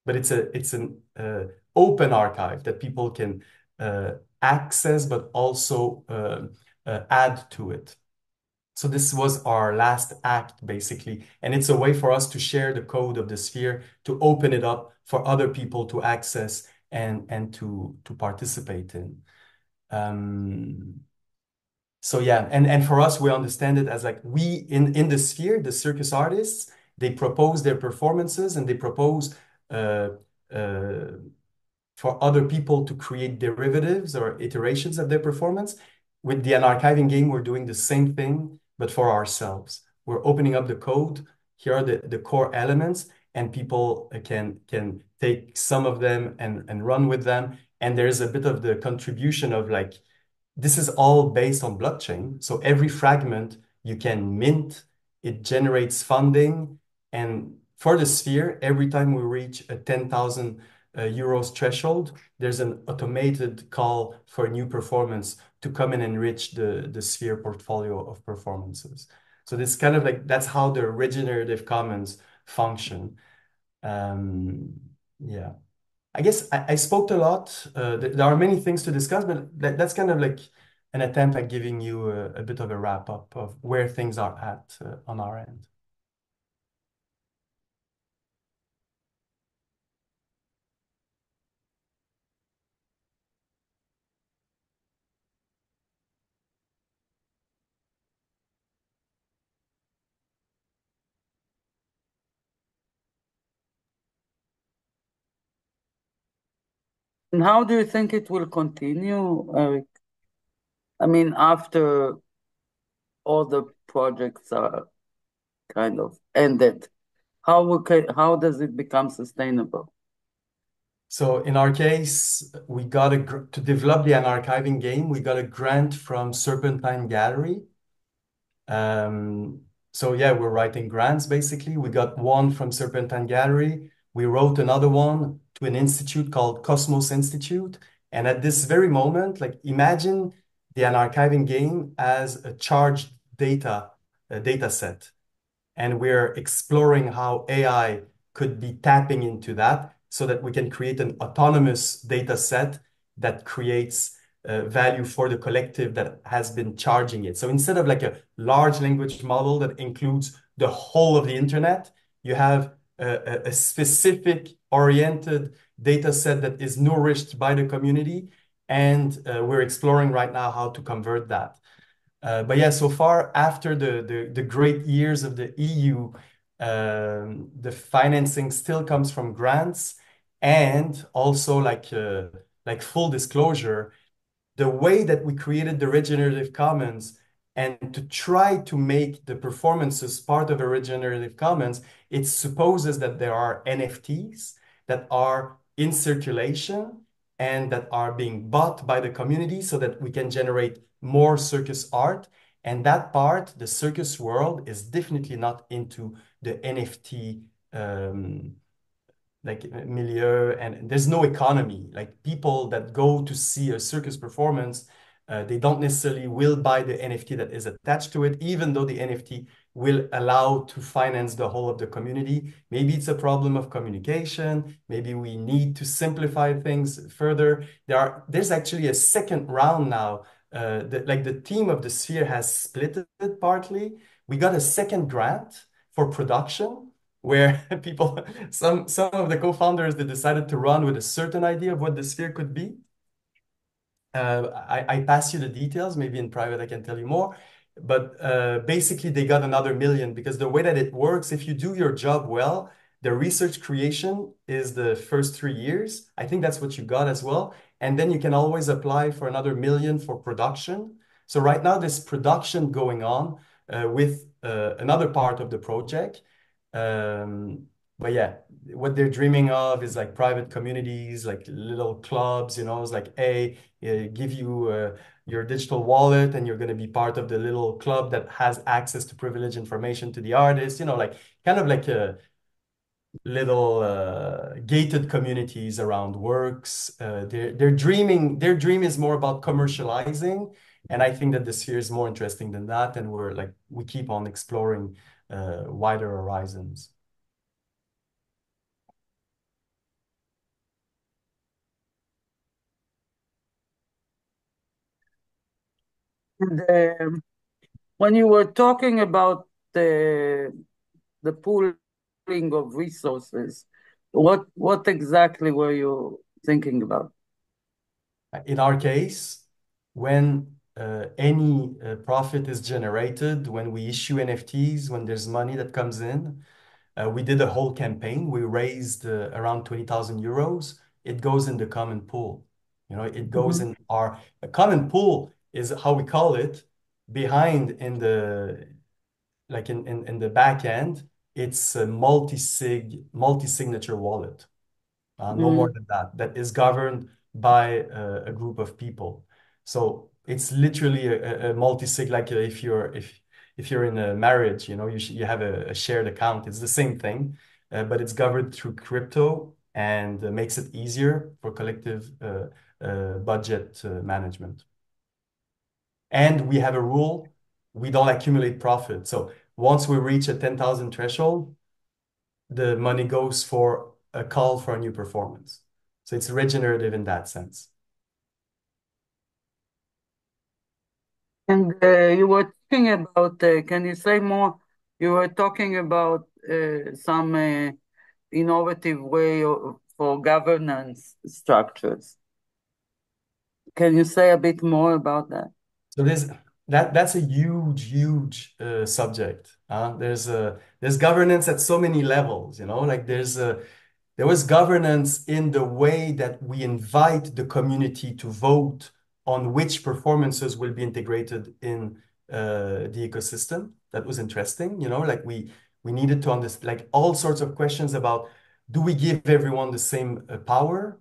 But it's an open archive that people can access, but also add to it. So this was our last act, basically. And it's a way for us to share the code of the sphere, to open it up for other people to access and to participate in. So yeah, and for us, we understand it as like we in the sphere, the circus artists, they propose their performances and they propose uh, uh, for other people to create derivatives or iterations of their performance. With the unarchiving game, we're doing the same thing, but for ourselves. We're opening up the code. Here are the core elements, and people can take some of them and run with them. And there's a bit of the contribution of like this is all based on blockchain. So every fragment you can mint, it generates funding. And for the sphere, every time we reach a 10,000 euros threshold, there's an automated call for a new performance to come and enrich the sphere portfolio of performances. So this kind of like, that's how the regenerative commons function. Um, yeah. I guess I spoke a lot. There are many things to discuss, but that's kind of like an attempt at giving you a bit of a wrap up of where things are at on our end. And how do you think it will continue, Eric? I mean, after all the projects are kind of ended, how does it become sustainable? So in our case, we got to develop the archiving game. We got a grant from Serpentine Gallery. Um, so yeah, we're writing grants basically. We got one from Serpentine Gallery. We wrote another one to an institute called Cosmos Institute. And at this very moment, like imagine the archiving game as a charged data set, and we're exploring how AI could be tapping into that so that we can create an autonomous data set that creates value for the collective that has been charging it. So instead of like a large language model that includes the whole of the internet, you have a specific oriented data set that is nourished by the community. And we're exploring right now how to convert that. But yeah, so far after the great years of the EU, the financing still comes from grants and also like full disclosure, the way that we created the regenerative commons and to try to make the performances part of a regenerative commons, it supposes that there are NFTs that are in circulation and that are being bought by the community so that we can generate more circus art. And that part, the circus world, is definitely not into the NFT like milieu, and there's no economy. Like people that go to see a circus performance, they don't necessarily will buy the NFT that is attached to it, even though the NFT will allow to finance the whole of the community. Maybe it's a problem of communication. Maybe we need to simplify things further. There's actually a second round now. Like the team of the Sphere has split it partly. We got a second grant for production where people, some of the co-founders, they decided to run with a certain idea of what the sphere could be. I pass you the details. Maybe in private I can tell you more. But basically, they got another million because the way that it works, if you do your job well, the research creation is the first 3 years. I think that's what you got as well. And then you can always apply for another million for production. So right now, there's production going on with another part of the project. Um, but yeah, what they're dreaming of is like private communities, like little clubs, it's like, hey, give you your digital wallet and you're going to be part of the little club that has access to privileged information to the artist, like kind of like a little gated communities around works. Their dream is more about commercializing. And I think that the sphere is more interesting than that. And we keep on exploring wider horizons. And, when you were talking about the pooling of resources, what exactly were you thinking about? In our case, when any profit is generated when we issue NFTs, when there's money that comes in. We did a whole campaign. We raised around 20,000 euros. It goes in the common pool. You know, it goes Mhm. in our a common pool is how we call it. Behind in the like in the back end, it's a multi-signature wallet. No more Mm. than that. That is governed by a group of people. So it's literally a multi-sig. Like if you're in a marriage, you know, you have a shared account. It's the same thing, but it's governed through crypto and makes it easier for collective budget management. And we have a rule: we don't accumulate profit. So once we reach a 10,000 threshold, the money goes for a call for a new performance. So it's regenerative in that sense. And you were talking about, can you say more? You were talking about some innovative way for governance structures. Can you say a bit more about that? So that's a huge subject. There's governance at so many levels, you know, like there was governance in the way that we invite the community to vote on which performances will be integrated in the ecosystem. That was interesting, you know, like we needed to understand like all sorts of questions about, do we give everyone the same power?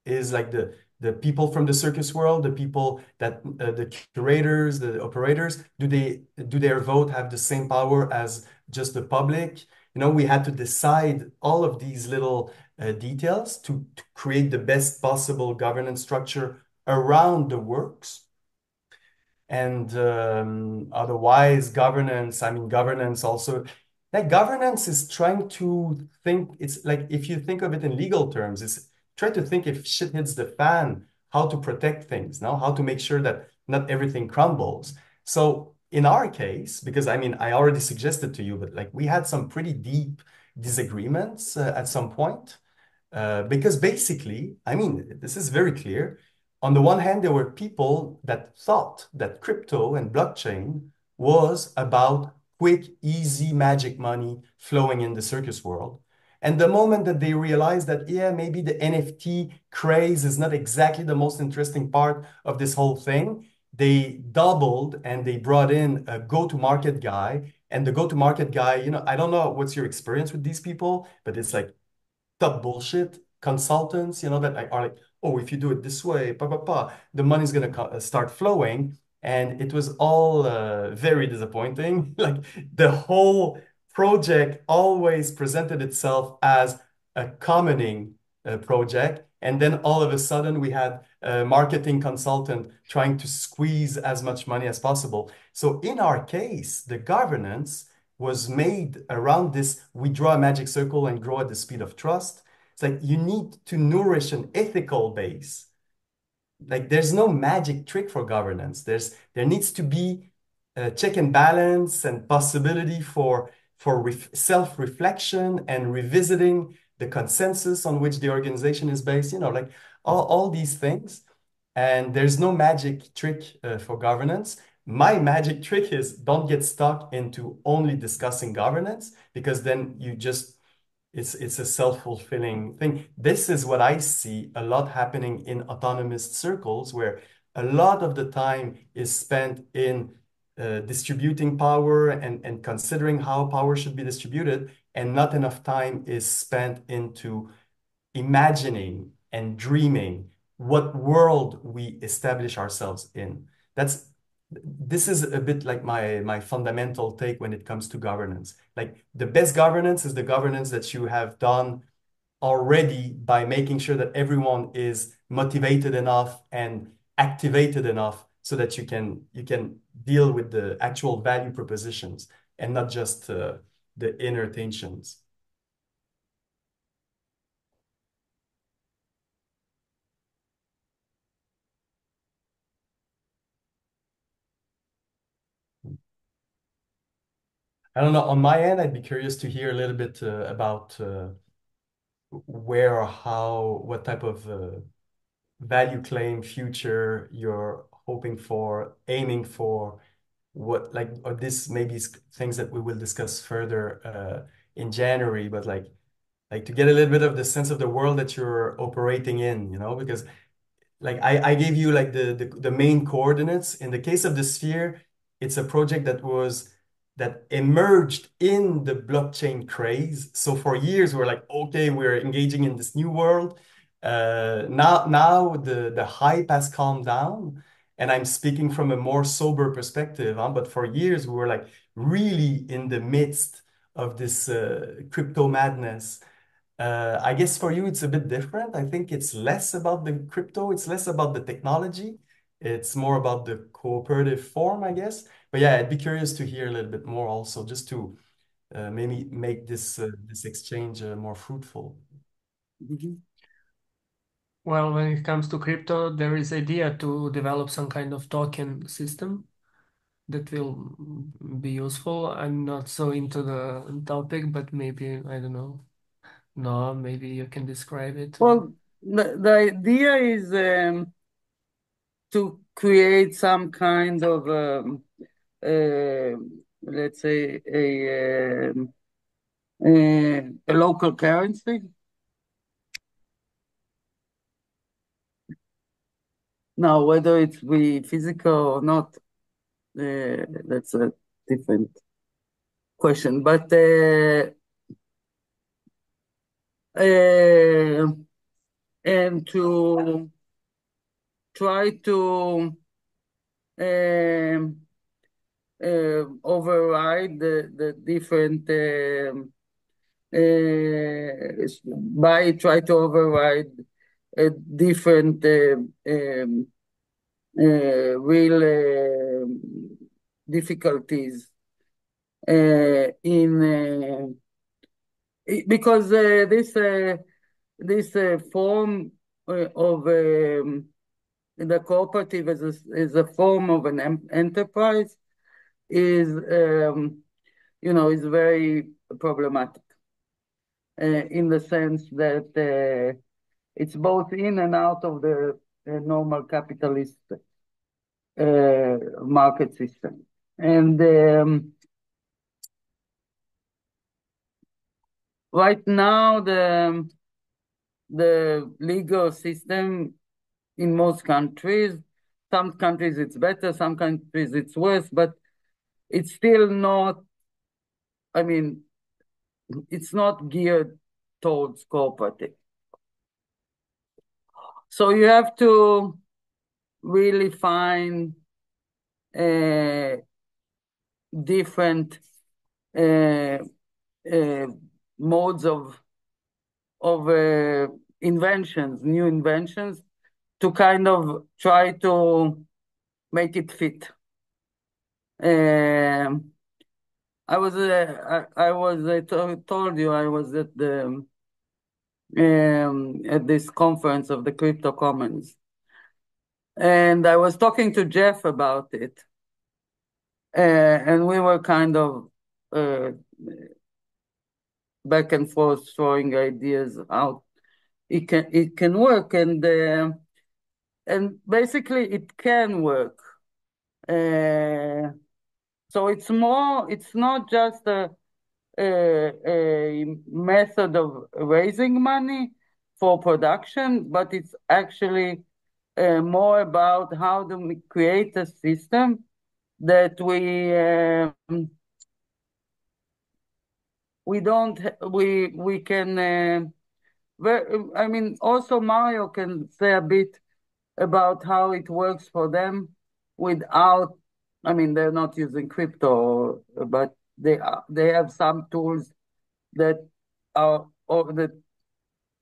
Is like the people from the circus world, the people that the curators, the operators, do their vote have the same power as just the public? You know, we had to decide all of these little details to create the best possible governance structure around the works. And otherwise, governance, I mean, governance also, like governance is trying to think, it's like if you think of it in legal terms, it's try to think if shit hits the fan, how to protect things, now, how to make sure that not everything crumbles. So in our case, because I mean, I already suggested to you, but like we had some pretty deep disagreements at some point. Because basically, I mean, this is very clear. On the one hand, there were people that thought that crypto and blockchain was about quick, easy magic money flowing in the circus world. And the moment that they realized that, yeah, maybe the NFT craze is not exactly the most interesting part of this whole thing, they doubled and they brought in a go-to-market guy. And the go-to-market guy, you know, I don't know what's your experience with these people, but it's like top bullshit consultants, you know, that are like, oh, if you do it this way, the money's gonna start flowing. And it was all very disappointing. Like the whole project always presented itself as a commoning project. And then all of a sudden we had a marketing consultant trying to squeeze as much money as possible. So in our case, the governance was made around this: we draw a magic circle and grow at the speed of trust. It's like you need to nourish an ethical base. Like there's no magic trick for governance. There needs to be a check and balance and possibility for self-reflection and revisiting the consensus on which the organization is based, you know, like all these things. And there's no magic trick for governance. My magic trick is don't get stuck into only discussing governance, because then you just it's a self-fulfilling thing. This is what I see a lot happening in autonomous circles, where a lot of the time is spent in distributing power and considering how power should be distributed, and not enough time is spent into imagining and dreaming what world we establish ourselves in. This is a bit like my fundamental take when it comes to governance. Like the best governance is the governance that you have done already by making sure that everyone is motivated enough and activated enough so that you can deal with the actual value propositions and not just the inner tensions. I don't know. On my end, I'd be curious to hear a little bit about where or how, what type of value claim future you're hoping for, aiming for, what like, or this maybe things that we will discuss further in January, but like to get a little bit of the sense of the world that you're operating in, because like I gave you like the main coordinates. In the case of the sphere, it's a project that emerged in the blockchain craze. So for years we're like, okay, we're engaging in this new world. Now the hype has calmed down, and I'm speaking from a more sober perspective, huh? But for years we were like really in the midst of this crypto madness. I guess for you it's a bit different. I think it's less about the crypto, it's less about the technology. It's more about the cooperative form, I guess. But yeah, I'd be curious to hear a little bit more also, just to maybe make this exchange more fruitful. Mhm. Well, when it comes to crypto, there is idea to develop some kind of token system that will be useful. I'm not so into the topic, but maybe, I don't know. No, maybe you can describe it. Well, the idea is to create some kind of, uh, let's say, a local currency. Now, whether it's be physical or not, that's a different question. But and to try to um, override the different by try to override different real difficulties in because this form of the cooperative is a form of an enterprise is is very problematic in the sense that it's both in and out of the normal capitalist market system. And right now, the legal system in most countries, some countries it's better, some countries it's worse, but it's still not, I mean, it's not geared towards cooperative. So you have to really find different uh, uh, modes of inventions, new inventions, to kind of try to make it fit. Told you I was at the at this conference of the Crypto Commons, and I was talking to Jeff about it, and we were kind of back and forth throwing ideas out. It can work, and basically it can work. So it's not just a method of raising money for production, but it's actually more about how do we create a system that we don't we can I mean, also Mario can say a bit about how it works for them without, I mean, they're not using crypto, but they have some tools that are, or that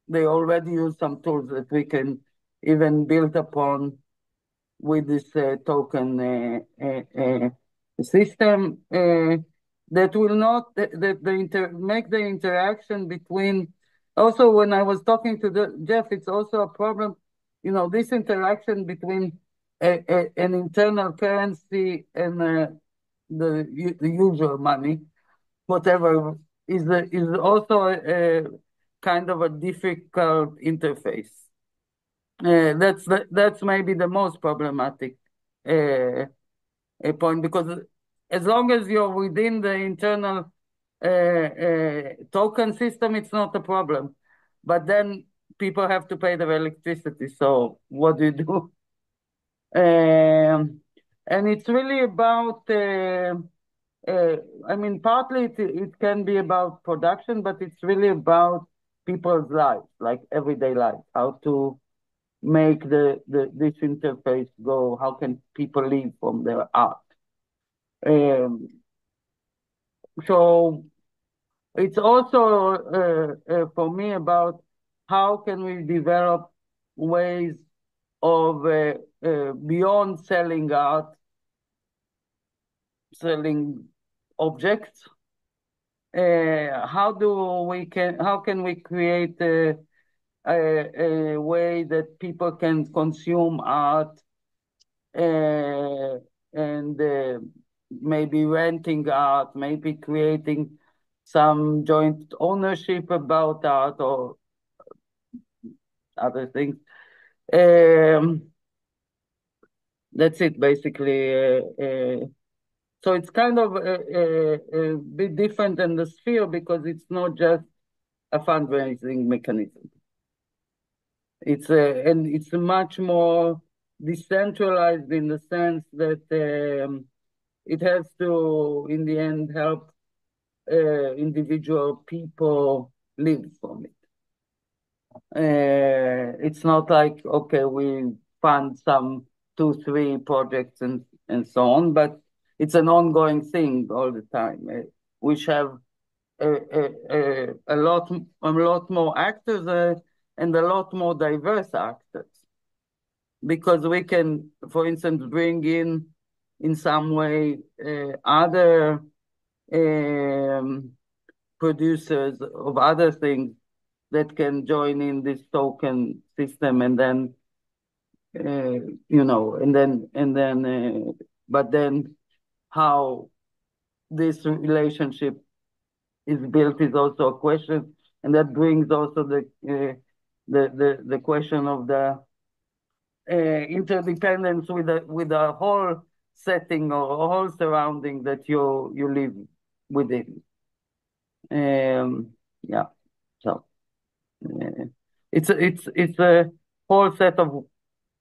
they already use some tools that we can even build upon with this token system that will not make the interaction between. Also, when I was talking to Jeff, it's also a problem. This interaction between an internal currency and the usual money, whatever, is also a kind of a difficult interface. That's maybe the most problematic uh, a point, because as long as you're within the internal token system, it's not a problem. But then people have to pay their electricity. So what do you do? And it's really about, I mean, partly it can be about production, but it's really about people's lives, like everyday life, how to make this interface go, how can people live from their art. Um, so it's also for me about how can we develop ways of beyond selling art, selling objects. How can we create a way that people can consume art and maybe renting art, maybe creating some joint ownership about art or other things. That's it, basically. So it's kind of a bit different than the sphere because it's not just a fundraising mechanism. And it's much more decentralized in the sense that it has to, in the end, help individual people live from it. It's not like, okay, we fund some 2, 3 projects and so on, but it's an ongoing thing all the time, which have a lot more actors and a lot more diverse actors, because we can, for instance, bring in some way other producers of other things that can join in this token system, and then but then how this relationship is built is also a question, and that brings also the question of the interdependence with the whole setting or whole surrounding that you live within. Yeah, so it's a whole set of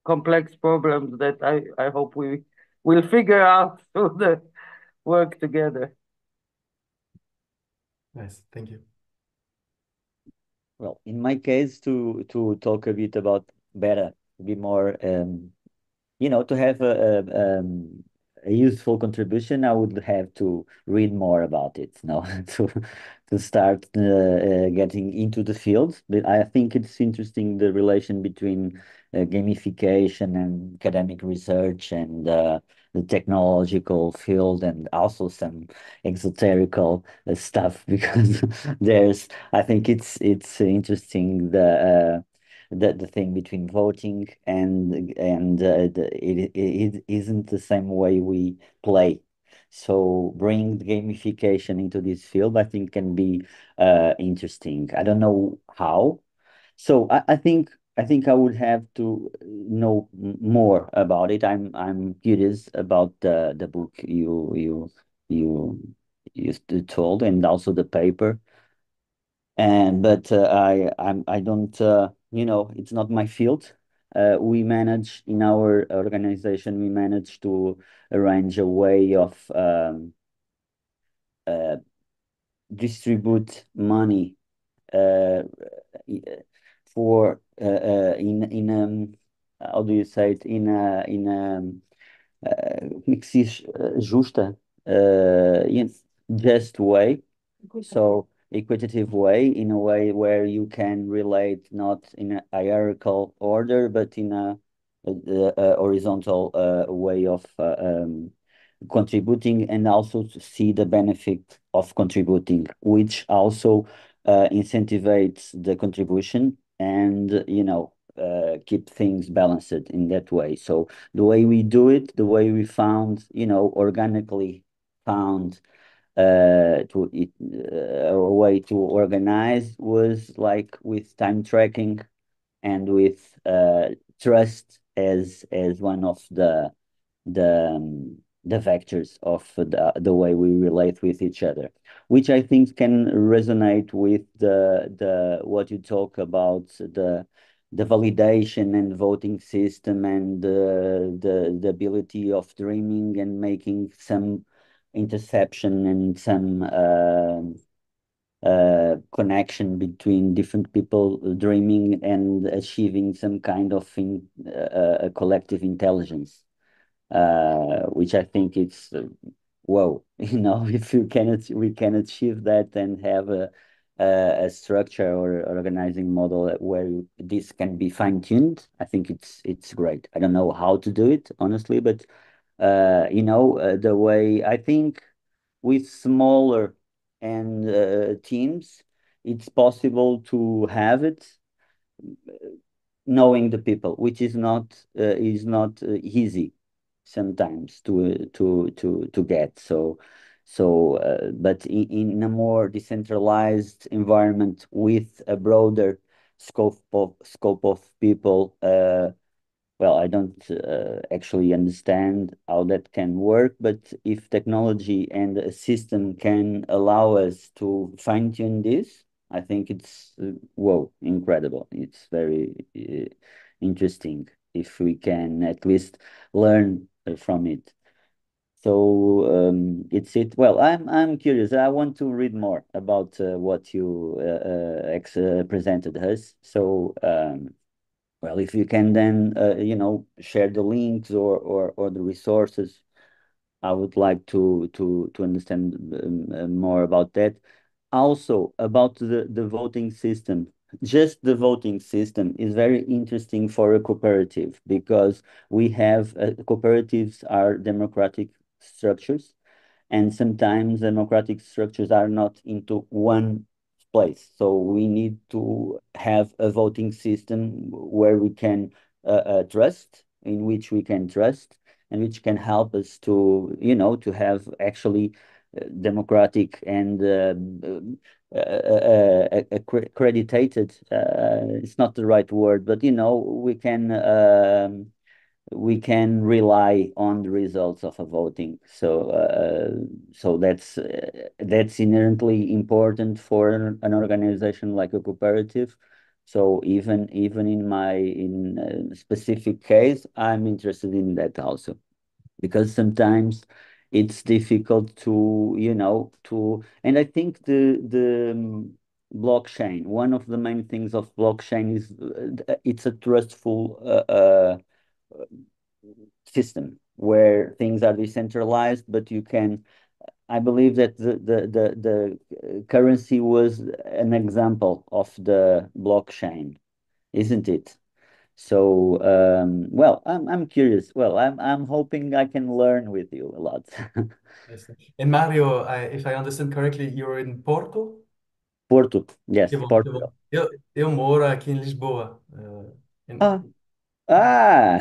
complex problems that I hope we will figure out through the work together. Nice, thank you. Well, in my case, to talk a bit about better, be more, to have a useful contribution, I would have to read more about it, to start getting into the field. But I think it's interesting, the relation between gamification and academic research and the technological field, and also some exoterical stuff because I think it's interesting, the thing between voting and it isn't the same way we play. So bring the gamification into this field, I think, can be interesting. I don't know how. So I think I would have to know more about it. I'm curious about the book you told, and also the paper. But I don't, it's not my field. We manage in our organization, we manage to arrange a way of uh, distribute money uh, for in how do you say it, como é que se diz? Justa, yes, just way. So equitative way, in a way where you can relate not in a hierarchical order, but in a horizontal way of contributing, and also to see the benefit of contributing, which also incentivates the contribution, and keep things balanced in that way. So the way we do it, the way we found, organically found a way to organize, was like with time tracking and with trust as one of the vectors of the way we relate with each other, which I think can resonate with the what you talk about, the validation and voting system, and the ability of dreaming and making some interception and some connection between different people dreaming and achieving some kind of a collective intelligence, which I think it's whoa, if we can achieve that and have a structure or organizing model where this can be fine-tuned, I think it's great. I don't know how to do it, honestly, but the way I think with smaller and teams, it's possible to have it knowing the people, which is not easy sometimes to get. But in a more decentralized environment with a broader scope of people, well, I don't actually understand how that can work, but if technology and a system can allow us to fine-tune this, I think it's, whoa, incredible. It's very interesting if we can at least learn from it. So it's it. Well, I'm curious. I want to read more about what you presented us. So well, if you can then, share the links or the resources, I would like to understand more about that. Also, about the voting system. Just the voting system is very interesting for a cooperative because we have cooperatives are democratic structures, and sometimes democratic structures are not into one place. So we need to have a voting system where we can trust, in which we can trust, and which can help us to have actually democratic and accredited. It's not the right word, but we can rely on the results of a voting. So that's inherently important for an organization like a cooperative. So even in a specific case, I'm interested in that also, because sometimes it's difficult and I think the blockchain, one of the main things of blockchain is it's a trustful system where things are decentralized, but you can. I believe that the currency was an example of the blockchain, isn't it? So, well, I'm curious. Well, I'm hoping I can learn with you a lot. Yes. And Mario, if I understand correctly, you're in Porto? Porto, Que yes, bom, que bom. Portugal. Eu moro aqui em Lisboa. Ah, ah,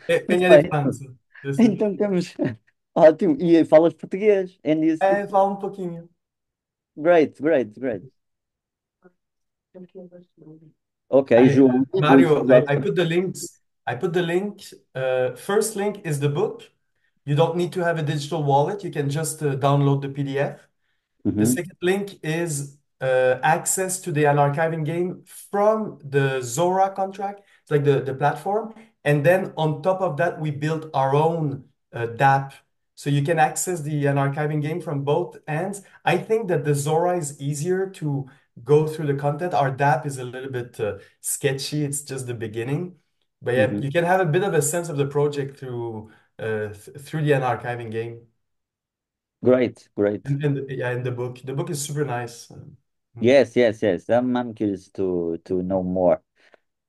Penha de perfeito. França. Eu sei. Então temos. Ótimo. E falas português. And you speak. Fala um pouquinho. Great, great, great. Ok, João, we Mario, forgot. I put the links. I put the link. First link is the book. You don't need to have a digital wallet. You can just download the PDF. The Mhm, second link is access to the unarchiving game from the Zora contract. It's like the platform. And then on top of that, we built our own DApp. So you can access the unarchiving game from both ends. I think that the Zora is easier to go through the content. Our DApp is a little bit sketchy. It's just the beginning. But yeah, mhm. you can have a bit of a sense of the project through the unarchiving game. Great, great. And yeah, in the book. The book is super nice. Mm. Yes, yes, yes. I'm curious to know more.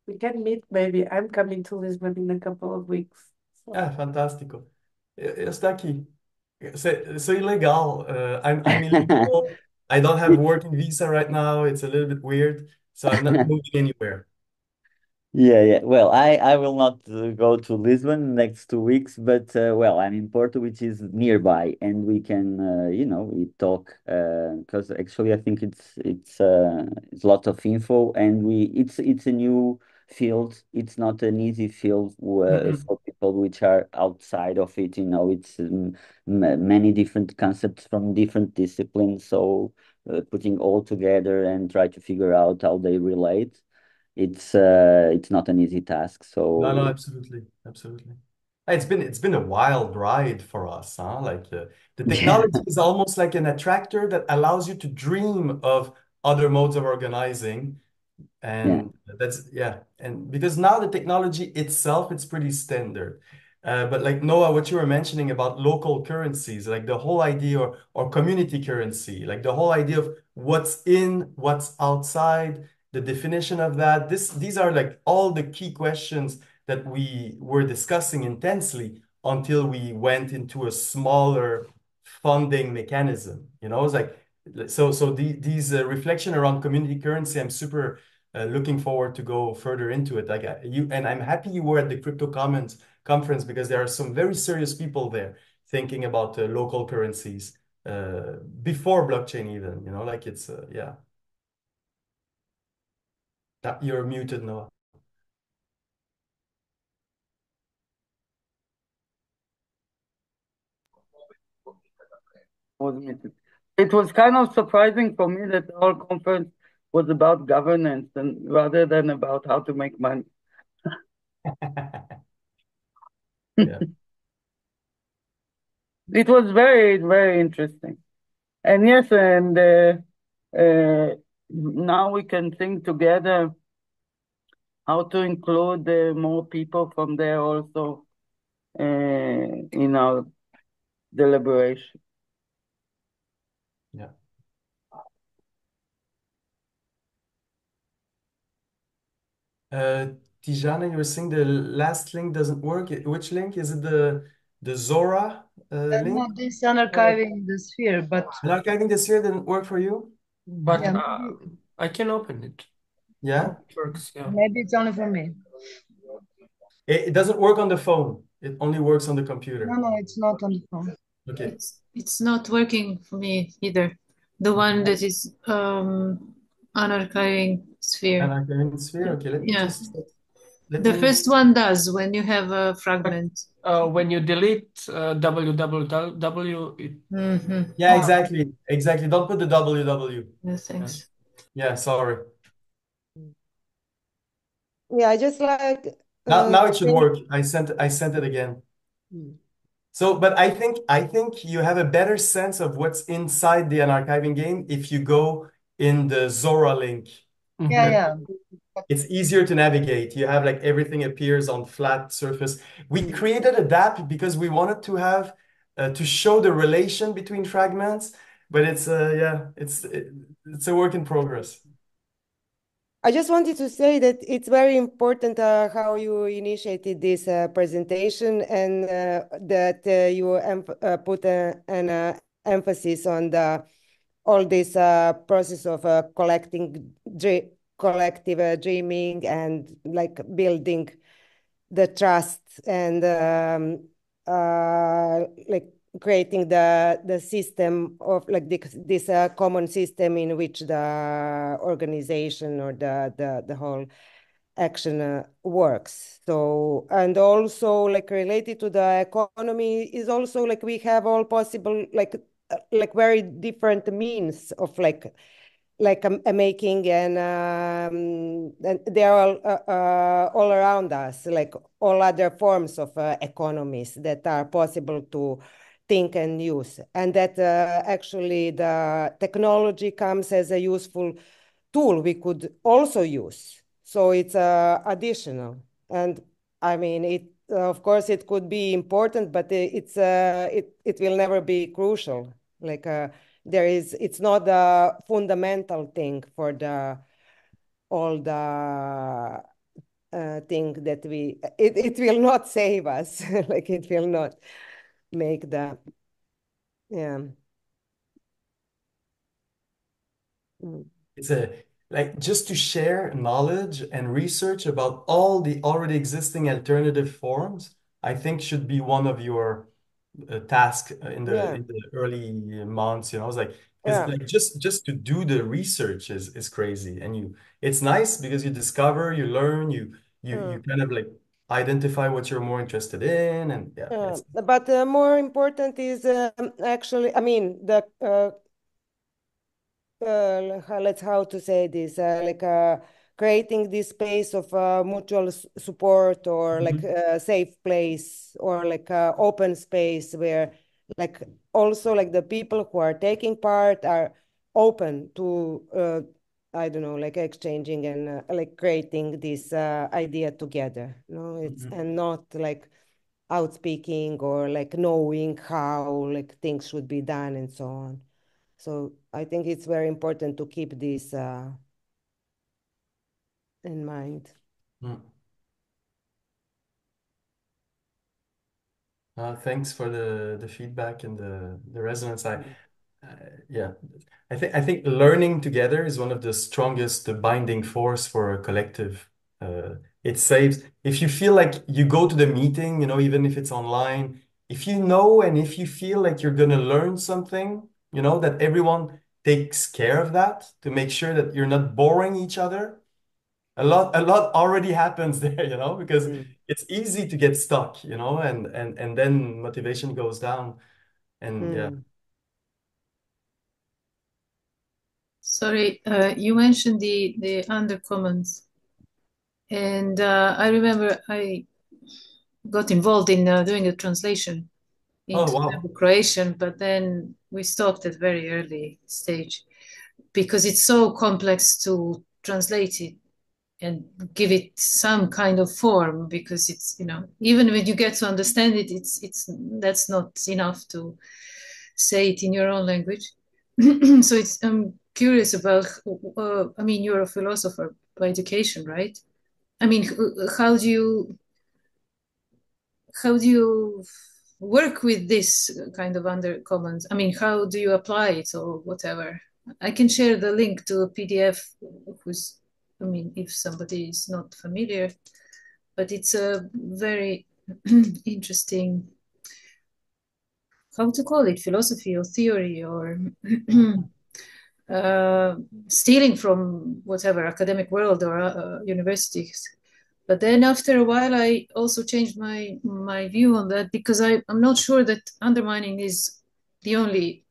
We can meet maybe. I'm coming to Lisbon in a couple of weeks. So Ah, fantástico. Eu estou aqui. Sou ilegal. I'm illegal. I don't have working visa right now. It's a little bit weird. So I'm not moving anywhere. Yeah, yeah. Well, I will not go to Lisbon next 2 weeks, but well, I'm in Porto, which is nearby, and we can, we talk because actually I think it's a lot of info, and it's a new field. It's not an easy field for people which are outside of it. It's many different concepts from different disciplines. So putting all together and try to figure out how they relate, it's not an easy task. No, So absolutely, absolutely. It's been a wild ride for us, huh? Like the yeah, technology is almost like an attractor that allows you to dream of other modes of organizing. yeah, And that's, yeah. And because now the technology itself, it's pretty standard. But like Noah, what you were mentioning about local currencies, like the whole idea, or community currency, like the whole idea of what's in, what's outside, the definition of that. These are like all the key questions that we were discussing intensely until we went into a smaller funding mechanism. It's like, these reflection around community currency, I'm super looking forward to go further into it. Like and I'm happy you were at the Crypto Commons conference, because there are some very serious people there thinking about local currencies before blockchain even. Like it's yeah. You're muted, Noah. Was muted. It was kind of surprising for me that the whole conference was about governance and rather than about how to make money. Yeah. It was very, very interesting. And yes, and now we can think together how to include more people from there also in our deliberation. Yeah. Tijana, you were saying the last link doesn't work. Which link? Is it the Zora link? No, this unarchiving the sphere, but And archiving this year didn't work for you? But yeah, I can open it. Yeah? It works, yeah. maybe it's only for me. It doesn't work on the phone. It only works on the computer. No, it's not on the phone. Okay. It's not working for me either. The one that is unarchiving sphere. And archiving sphere. Okay, let me Yeah. just let The me. first one does when you have a fragment. When you delete www, it, Mm-hmm. Yeah, exactly. Don't put the www. Yeah, thanks. Yeah, sorry. Yeah, I just like Now it should think- work. I sent it again. So, but I think you have a better sense of what's inside the unarchiving game if you go in the Zora link. Yeah. It's easier to navigate. You have like everything appears on flat surface. We created a DApp because we wanted to have to show the relation between fragments, but it's it's a work in progress. I just wanted to say that it's very important how you initiated this presentation and that you put an emphasis on all this process of collective dreaming and like building the trust and like creating the system of like this common system in which the organization or the whole action works. So, and also like related to the economy is also like we have all possible like very different means of like making and they're all around us, like all other forms of economies that are possible to think and use, and that actually the technology comes as a useful tool we could also use. So it's additional, and I mean it. Of course, it could be important, but it will never be crucial. Like it's not the fundamental thing for the all the thing that it will not save us. Like it will not make the yeah. Mm. It's like just to share knowledge and research about all the already existing alternative forms, I think should be one of your task in the Yeah, early months. It's like, because yeah, like just to do the research is crazy, and it's nice because you discover, you learn, you kind of like identify what you're more interested in, and yeah, but more important is actually, I mean, the how to say this, creating this space of mutual support, or like a safe place, or like a open space where like also like the people who are taking part are open to I don't know, like exchanging and like creating this idea together. No, it's and not like outspeaking or like knowing how like things should be done and so on. So I think it's very important to keep this in mind. Thanks for the feedback and the resonance. Yeah, I think learning together is one of the strongest binding force for a collective. It saves, if you feel like you go to the meeting, you know, even if it's online, if you know and if you feel like you're gonna learn something, you know, that everyone takes care of that to make sure that you're not boring each other. A lot already happens there, you know, because it's easy to get stuck, you know, and then motivation goes down, and yeah. Sorry, you mentioned the undercommons, and I remember I got involved in doing a translation Oh, into wow. Croatian, but then we stopped at very early stage because it's so complex to translate it and give it some kind of form, because it's, you know, even when you get to understand it, it's that's not enough to say it in your own language. So it's, I'm curious about, I mean, you're a philosopher by education, right? I mean, how do you work with this kind of undercommons? I mean, how do you apply it or whatever? I can share the link to a PDF who's, I mean, if somebody is not familiar, but it's a very interesting, how to call it, philosophy or theory, or stealing from whatever academic world or universities. But then after a while, I also changed my view on that, because I'm not sure that undermining is the only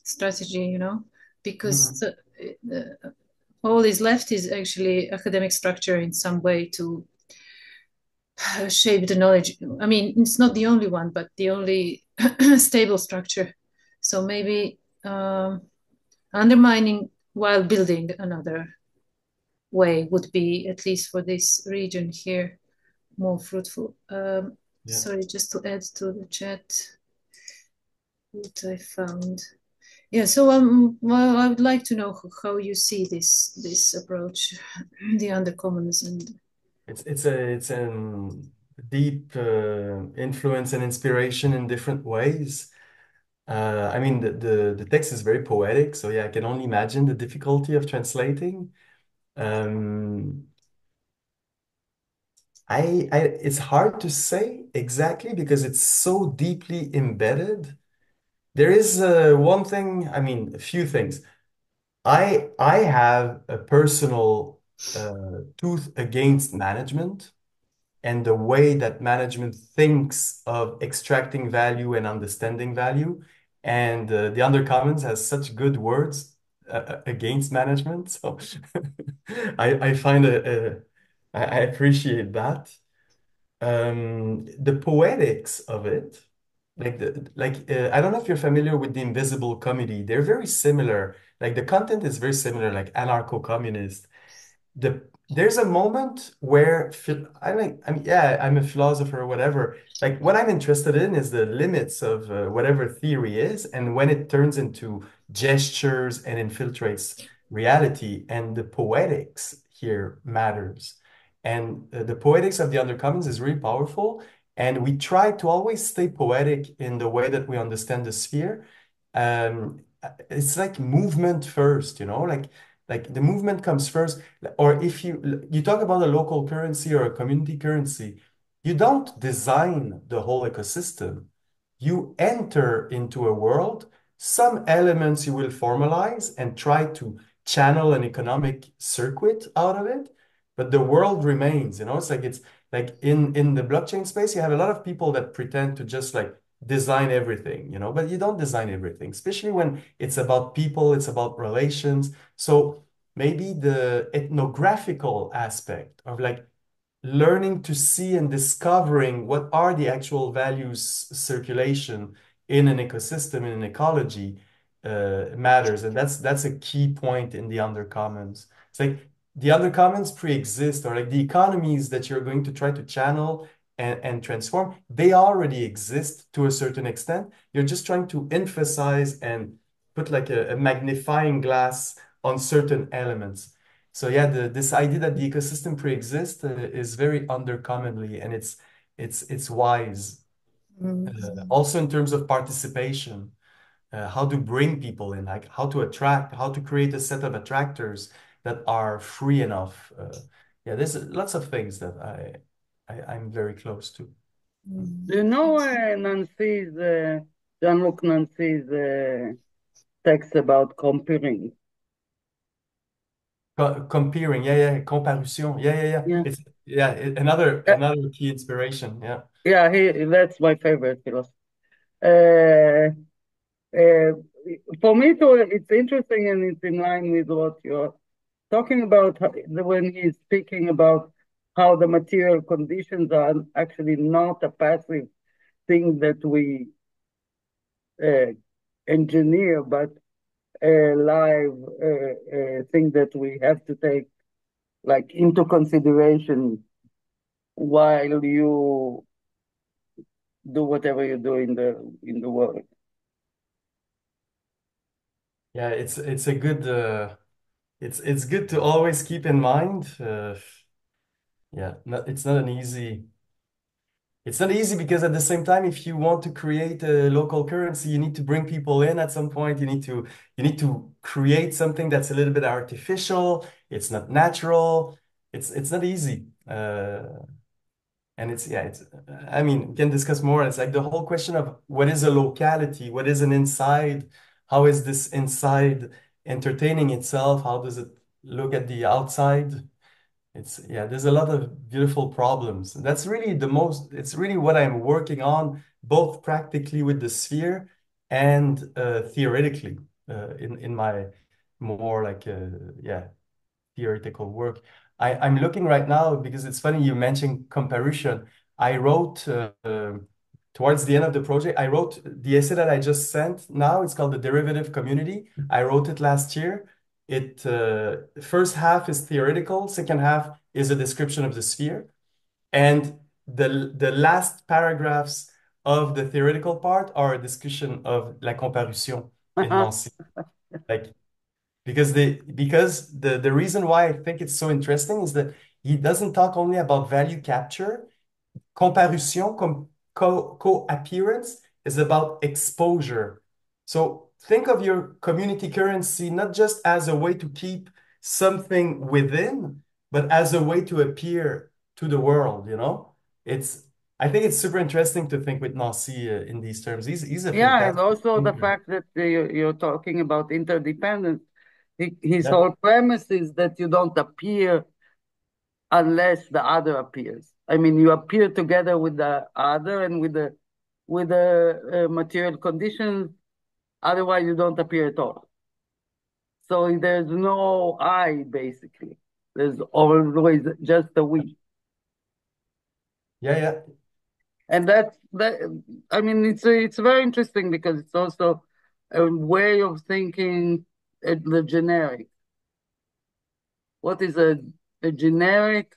strategy, you know, because all is left is actually academic structure in some way to shape the knowledge. I mean, it's not the only one, but the only stable structure. So maybe undermining while building another way would be, at least for this region here, more fruitful. Sorry, just to add to the chat what I found. Yeah, so well, I would like to know how you see this approach, the undercommons, and It's a deep influence and inspiration in different ways. I mean, the text is very poetic, so yeah, I can only imagine the difficulty of translating. Um, it's hard to say exactly because it's so deeply embedded. There is one thing, I mean, a few things. I have a personal tooth against management and the way that management thinks of extracting value and understanding value. And the Undercommons has such good words against management. So I find I appreciate that. The poetics of it, I don't know if you're familiar with the Invisible Comedy. They're very similar. Like the content is very similar, like anarcho-communist. There's a moment where I mean, yeah, I'm a philosopher or whatever. Like what I'm interested in is the limits of whatever theory is, and when it turns into gestures and infiltrates reality, and the poetics here matters. And the poetics of the undercommons is really powerful. And we try to always stay poetic in the way that we understand the sphere. It's like movement first, you know, like the movement comes first. Or if you talk about a local currency or a community currency, you don't design the whole ecosystem. You enter into a world, some elements you will formalize and try to channel an economic circuit out of it. but the world remains, you know? It's like in the blockchain space, you have a lot of people that pretend to just like design everything, you know, but you don't design everything, especially when it's about people, it's about relations. So maybe the ethnographical aspect of like learning to see and discovering what are the actual values circulation in an ecosystem, in an ecology, matters. And that's a key point in the undercommons. It's like the undercommons pre-exist, or like the economies that you're going to try to channel and transform, they already exist to a certain extent. You're just trying to emphasize and put like a magnifying glass on certain elements. So yeah, this idea that the ecosystem pre-exists is very undercommonly, and it's wise. Also in terms of participation, how to bring people in, like how to attract, how to create a set of attractors that are free enough. Yeah, there's lots of things that I'm very close to. Do you know Nancy's, Jean-Luc Nancy's text about comparing? Comparing, yeah, comparution, yeah. Yeah. It's another key inspiration, yeah. Yeah, that's my favorite philosopher. Uh, uh, for me, too, it's interesting and it's in line with what you're talking about when he's speaking about how the material conditions are actually not a passive thing that we engineer, but a live thing that we have to take like into consideration while you do whatever you do in the world. Yeah, it's a good it's good to always keep in mind. Yeah, it's not easy because at the same time, if you want to create a local currency, you need to bring people in at some point. You need to create something that's a little bit artificial. It's not natural. It's not easy. And I mean, we can discuss more. It's like the whole question of what is a locality, what is an inside, how is this inside entertaining itself, how does it look at the outside? There's a lot of beautiful problems. That's really it's really what I'm working on, both practically with the sphere and theoretically in my more like, theoretical work. I'm looking right now because it's funny you mentioned comparison. I wrote towards the end of the project, I wrote the essay that I just sent now. It's called The Derivative Community. I wrote it last year. It first half is theoretical, second half is a description of the sphere. And the last paragraphs of the theoretical part are a discussion of la comparution in Nancy. Like because the reason why I think it's so interesting is that he doesn't talk only about value capture. Comparution, co-appearance is about exposure. So think of your community currency not just as a way to keep something within, but as a way to appear to the world, you know? I think it's super interesting to think with Nancy in these terms. He's a Yeah, and fantastic also the thinker. fact that you're talking about interdependence. His Yeah. whole premise is that you don't appear unless the other appears. I mean, you appear together with the other and with the material conditions. Otherwise, you don't appear at all. So there's no I, basically. There's always just a we. Yeah. And that. I mean, it's very interesting because it's also a way of thinking the generic. What is a generic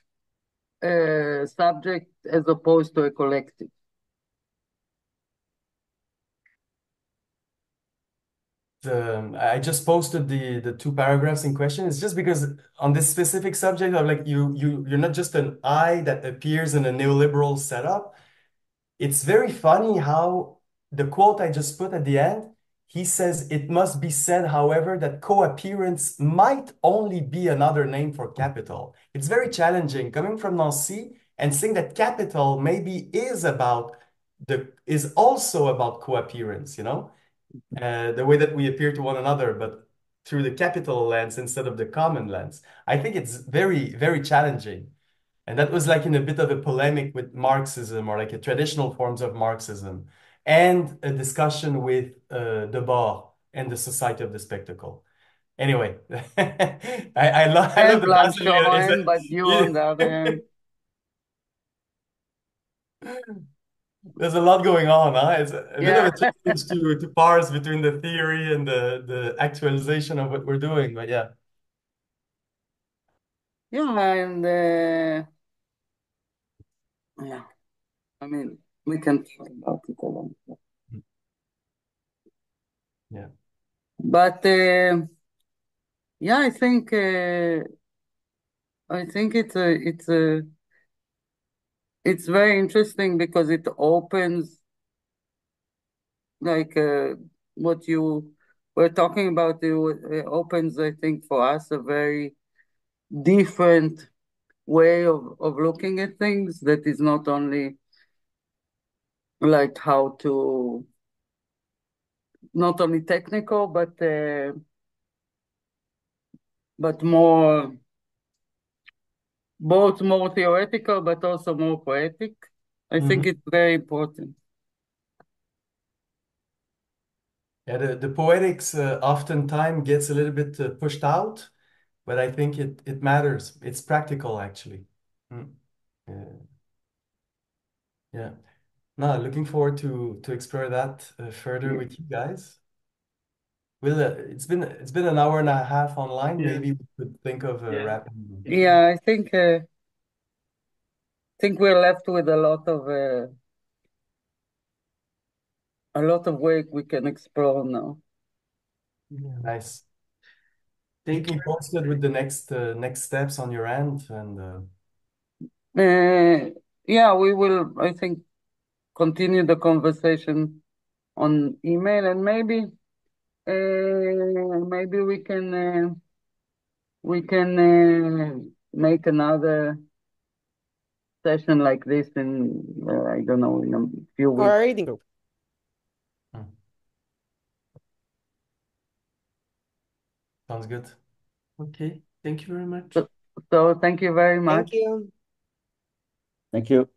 subject as opposed to a collective? I just posted the two paragraphs in question. It's just because on this specific subject of like you're not just an I that appears in a neoliberal setup. It's very funny how the quote I just put at the end, he says it must be said, however, that co-appearance might only be another name for capital. It's very challenging coming from Nancy and saying that capital maybe is also about co-appearance, you know? The way that we appear to one another, but through the capital lens instead of the common lens. I think it's very, very challenging. And that was like in a bit of a polemic with Marxism or like a traditional forms of Marxism and a discussion with Debord and the Society of the Spectacle. Anyway, I love And the Brazilian. Blanchot, but you on the other hand. There's a lot going on, huh? It's a bit of Yeah. a challenge to parse between the theory and the actualization of what we're doing, but yeah. Yeah, and yeah, I mean, we can talk about it a lot. Yeah. But yeah, I think it's very interesting because it opens like what you were talking about. It opens, I think, for us a very different way of looking at things that is not only like how to not only technical but more both more theoretical but also more poetic. I think it's very important. Yeah, the poetics oftentimes gets a little bit pushed out, but I think it matters. It's practical, actually. Mm. Yeah. Yeah. No, looking forward to explore that further with you guys. Will it's been an hour and a half online. Yeah. Maybe we could think of wrapping. Yeah, I think we're left with a lot of work we can explore now. Nice. Keep me posted with the next steps on your end, and Yeah, we will, I think, continue the conversation on email, and maybe we can make another session like this in I don't know, in a few Or a weeks. reading group. sounds good. Okay, thank you very much. So thank you very much. Thank you. Thank you.